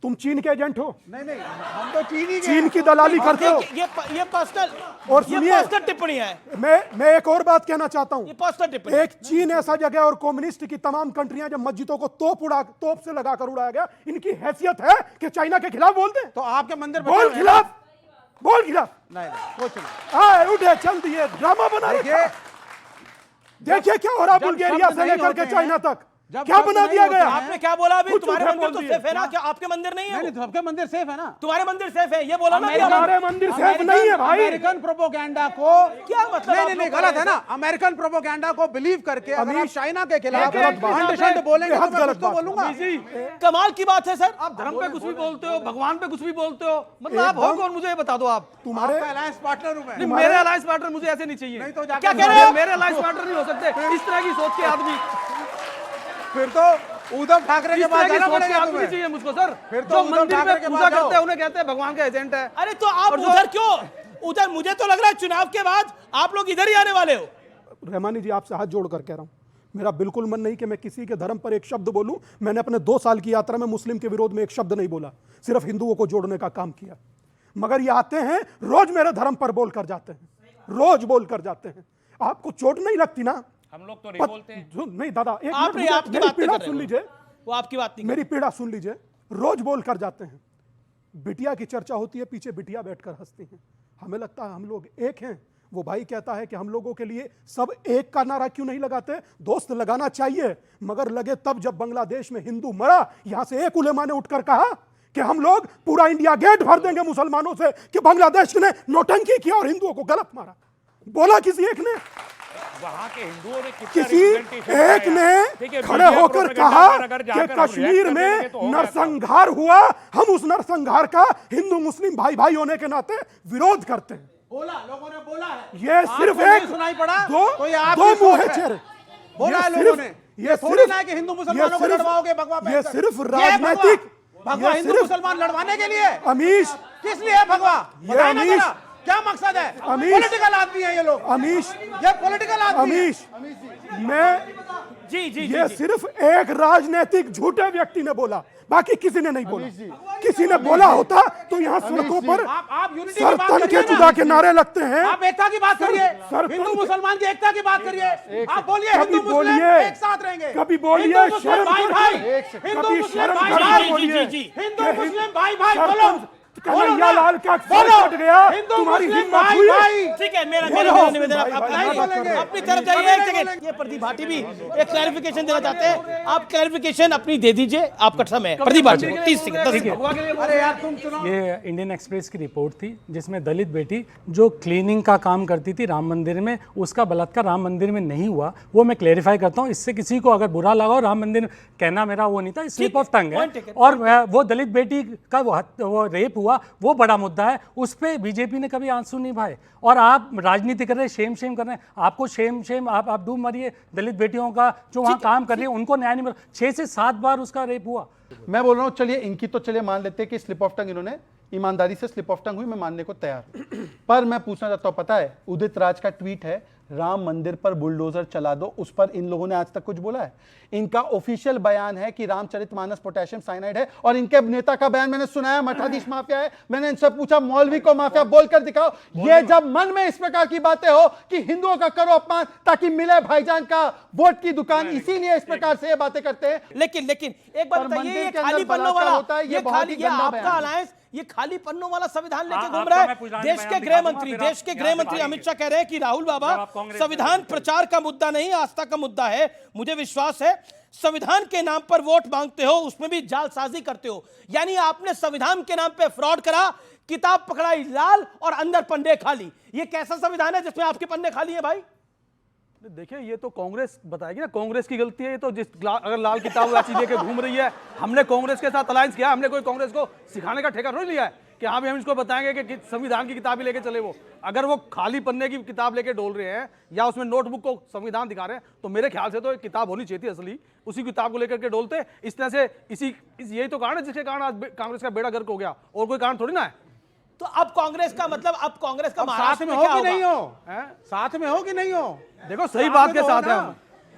तुम चीन के एजेंट हो? नहीं हम तो चीन की दलाली करते हो। ये पर्सनल और सुनिए टिप्पणी है। मैं एक और बात कहना चाहता हूं। ये पर्सनल टिप्पणी। एक चीन ऐसा जगह और कम्युनिस्ट की तमाम कंट्रियां जब मस्जिदों को तोप से लगाकर उड़ाया गया, इनकी हैसियत है कि चाइना के खिलाफ बोलते हैं। तो आपके मंदिर बोल खिलाफ उठे चल दिए, ड्रामा बना रहे। देखिए क्या हो रहा बुल्गारिया से लेकर के चाइना तक, क्या बना दिया गया। आपने क्या बोला अभी? तुम्हारे मंदिर तो सेफ है ना? क्या आपके मंदिर नहीं है? नहीं, तो आपके मंदिर सेफ है ना? तुम्हारे मंदिर सेफ है ये बोला ना? हमारे मंदिर सेफ नहीं है भाई। अमेरिकन प्रोपोगेंडा को क्या मतलब? नहीं गलत है ना। अमेरिकन प्रोपोगेंडा को बिलीव करके अगर आप चाइना के खिलाफ बोलेंगे तो मैं कुछ तो बोलूंगा। कमाल की बात है सर। आप धर्म पे कुछ भी बोलते हो, भगवान पे कुछ भी बोलते हो, मतलब आप हो कौन मुझे बता दो। आप तुम्हारे अलायंस पार्टनर हूं मैं। मेरे अलायंस पार्टनर मुझे ऐसे नहीं चाहिए। नहीं तो क्या कह रहे हैं? मेरे अलायंस पार्टनर नहीं हो सकते इस तरह की सोच के आदमी। फिर तो उद्धव ठाकरे के पास जाना पड़ेगा तुम्हें। चाहिए मुझको सर। फिर तो मंदिर में पूजा करते हैं उन्हें कहते हैं भगवान का एजेंट है। अरे तो आप उधर क्यों? उधर मुझे तो लग रहा है चुनाव के बाद आप लोग इधर ही आने वाले हो। रहमानी जी आपसे हाथ जोड़कर कह रहा हूं, मेरा बिल्कुल मन नहीं कि मैं किसी के धर्म पर एक शब्द बोलूं। मैंने अपने 2 साल की यात्रा में मुस्लिम के विरोध में एक शब्द नहीं बोला, सिर्फ हिंदुओं को जोड़ने का काम किया। मगर ये आते हैं रोज मेरे धर्म पर बोल कर जाते हैं, रोज बोल कर जाते हैं। आपको चोट नहीं लगती ना? हम लोग तो नहीं बोलते हैं। नहीं दादा एक आपकी मेरी बात पीड़ा सुन लीजिए। वो आपकी बात नहीं, मेरी पीड़ा सुन लीजिए। रोज बोल कर जाते हैं, बिटिया की चर्चा होती है, पीछे बिटिया बैठकर हंसती हैं। हमें लगता है हम लोग एक हैं। वो भाई कहता है कि हम लोगों के लिए सब एक का नारा क्यों नहीं लगाते? दोस्त लगाना चाहिए, मगर लगे तब जब बांग्लादेश में हिंदू मरा। यहां से एक उलेमा ने उठकर कहा कि हम लोग पूरा इंडिया गेट भर देंगे मुसलमानों से कि बांग्लादेश ने नौटंकी किया और हिंदुओं को गलत मारा। बोला किसी एक ने? वहां के हिंदुओं ने किसी एक ने खड़े होकर कहा कि कश्मीर में नरसंहार हुआ, हम उस नरसंहार का हिंदू मुस्लिम भाई भाई होने के नाते विरोध करते हैं। बोला, लोगों ने बोला है। ये सिर्फ एक सुनाई पड़ा दो मुंह चेहरे बोला है लोगों ने। ये थोड़ी ना है कि हिंदू मुसलमानों को लड़वाओगे भगवा पहनकर। ये सिर्फ राजनीतिक भगवा हिंदू मुसलमान लड़वाने के लिए। अमीश किस लिए है भगवा? बताइए ना जरा, क्या मकसद है? पॉलिटिकल आदमी है ये लोग। अमीश, ये पॉलिटिकल आदमी है। अमीश, मैं ये सिर्फ एक राजनीतिक झूठे व्यक्ति ने बोला, बाकी किसी ने नहीं बोला। किसी ने बोला होता तो यहाँ सड़कों पर सरतन के जुदा के नारे लगते हैं। आप एकता की बात करिए, हिंदू मुसलमान की एकता की बात करिए। आप बोलिए हिंदू मुस्लिम एक साथ रहेंगे। कभी बोलिए शर्म भाई भाई, हिंदू मुस्लिम भाई भाई, हिंदू मुस्लिम भाई भाई बोलो। कन्हैया लाल का कट गया, तुम्हारी हिम्मत हुई। ठीक है, मेरा निवेदन अपनी तरफ जाइए। एक सेकंड, ये प्रदीप भाटी भी एक क्लैरिफिकेशन देना चाहते हैं। आप क्लैरिफिकेशन अपनी दे दीजिए, आपका समय। प्रदीप भाटी 30 सेकंड। अरे यार तुम सुनो। ये इंडियन एक्सप्रेस की रिपोर्ट थी जिसमें दलित बेटी जो क्लीनिंग का काम करती थी राम मंदिर में, उसका बलात्कार राम मंदिर में नहीं हुआ। वो मैं क्लैरिफाई करता हूँ, इससे किसी को अगर बुरा लगा, राम मंदिर कहना मेरा वो नहीं था, स्लिप ऑफ टंग है। और वो दलित बेटी का वो रेप हुआ, वो बड़ा मुद्दा है। उस पे बीजेपी ने कभी आंसू नहीं भाए। और आप राजनीति कर रहे हैं, शेम कर रहे हैं। आपको शेम आप डूब मारिए दलित बेटियों का जो वहां काम कर रही है, उनको न्याय नहीं मिला। 6 से 7 बार उसका रेप हुआ। मैं बोल रहा हूं, चलिए इनकी तो चलिए मान लेते हैं कि स्लिप ऑफ टंग इन्होंने ईमानदारी से स्लिप ऑफ टंग हुई, मैं मानने को तैयार हूं। पर मैं पूछना चाहता हूं, पता है उदित राज का ट्वीट है, राम मंदिर पर बुलडोजर चला दो, उस पर इन लोगों ने आज तक कुछ बोला है? इनका ऑफिशियल बयान है कि रामचरितमानस पोटेशियम साइनाइड है। और इनके नेता का बयान मैंने सुना है, मठाधीश माफिया है। मैंने इनसे पूछा मौलवी को माफिया बोलकर दिखाओ। ये जब मन में इस प्रकार की बातें हो कि हिंदुओं का करो अपमान ताकि मिले भाईजान का वोट की दुकान, इसीलिए इस प्रकार से ये बातें करते हैं। लेकिन एक बात बताइए, ये खाली पन्नों वाला होता है, ये आपका अलायंस, ये खाली पन्नों वाला संविधान लेके घूम रहा है। देश के गृह मंत्री अमित शाह कह रहे हैं कि राहुल बाबा संविधान प्रचार का मुद्दा नहीं, आस्था का मुद्दा है। मुझे विश्वास है संविधान के नाम पर वोट मांगते हो, उसमें भी जालसाजी करते हो। यानी आपने संविधान के नाम पे फ्रॉड करा, किताब पकड़ाई लाल और अंदर पन्ने खाली। ये कैसा संविधान है जिसमें आपके पन्ने खाली है भाई? देखिए, ये तो कांग्रेस बताएगी ना, कांग्रेस की गलती है ये तो। अगर लाल किताब ऐसी लेके घूम रही है, हमने कांग्रेस के साथ अलायंस किया, हमने कोई कांग्रेस को सिखाने का ठेका नहीं लिया है कि हाँ भी हम इसको बताएंगे कि संविधान की किताब ही लेके चले। वो अगर वो खाली पन्ने की किताब लेके डोल रहे हैं या उसमें नोटबुक को संविधान दिखा रहे हैं, तो मेरे ख्याल से तो एक किताब होनी चाहिए थी असली, उसी किताब को लेकर के डोलते। इस तरह से यही तो कारण है जिसके कारण आज कांग्रेस का बेड़ा गर्क हो गया, और कोई कारण थोड़ी ना है। तो अब कांग्रेस का मतलब, अब कांग्रेस का साथ में हो कि नहीं हो? साथ में हो कि नहीं हो? देखो, सही बात के साथ है हम,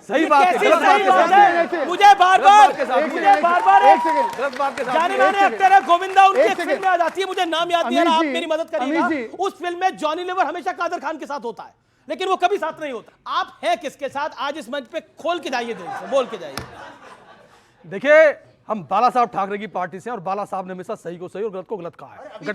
सही बात है। मुझे बार बार गलत बात के जाने माने एक्टर है गोविंदा, उनकी एक फिल्म में आ जाती है, मुझे नाम याद नहीं आ रहा, आप मेरी मदद करिएगा। उस फिल्म में जॉनी लीवर हमेशा कादर खान के साथ होता है, लेकिन वो कभी साथ नहीं होता। आप हैं किसके साथ? आज इस मंच पे खोल के जाइए, दिल से बोल के जाइए। देखिए, हम बाला साहब ठाकरे की पार्टी से, और बाला साहब ने हमेशा सही को सही और गलत को गलत कहा है।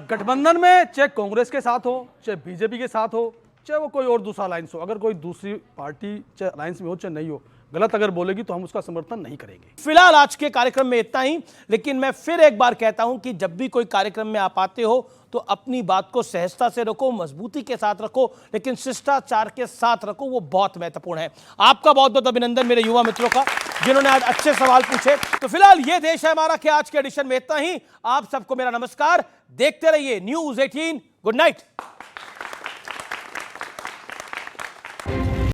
गठबंधन में चाहे कांग्रेस के साथ हो, चाहे बीजेपी के साथ हो, चाहे वो कोई और दूसरा अलायंस हो, अगर कोई दूसरी पार्टी चाहे अलायंस में हो चाहे नहीं हो, गलत अगर बोलेगी तो हम उसका समर्थन नहीं करेंगे। फिलहाल आज के कार्यक्रम में इतना ही, लेकिन मैं फिर एक बार कहता हूं कि जब भी कोई कार्यक्रम में आप आते हो तो अपनी बात को सहजता से रखो, मजबूती के साथ रखो, लेकिन शिष्टाचार के साथ रखो, वो बहुत महत्वपूर्ण है। आपका बहुत बहुत अभिनंदन मेरे युवा मित्रों का, जिन्होंने आज अच्छे सवाल पूछे। तो फिलहाल ये देश है हमारा के आज के एडिशन में इतना ही। आप सबको मेरा नमस्कार, देखते रहिए News 18। Good night.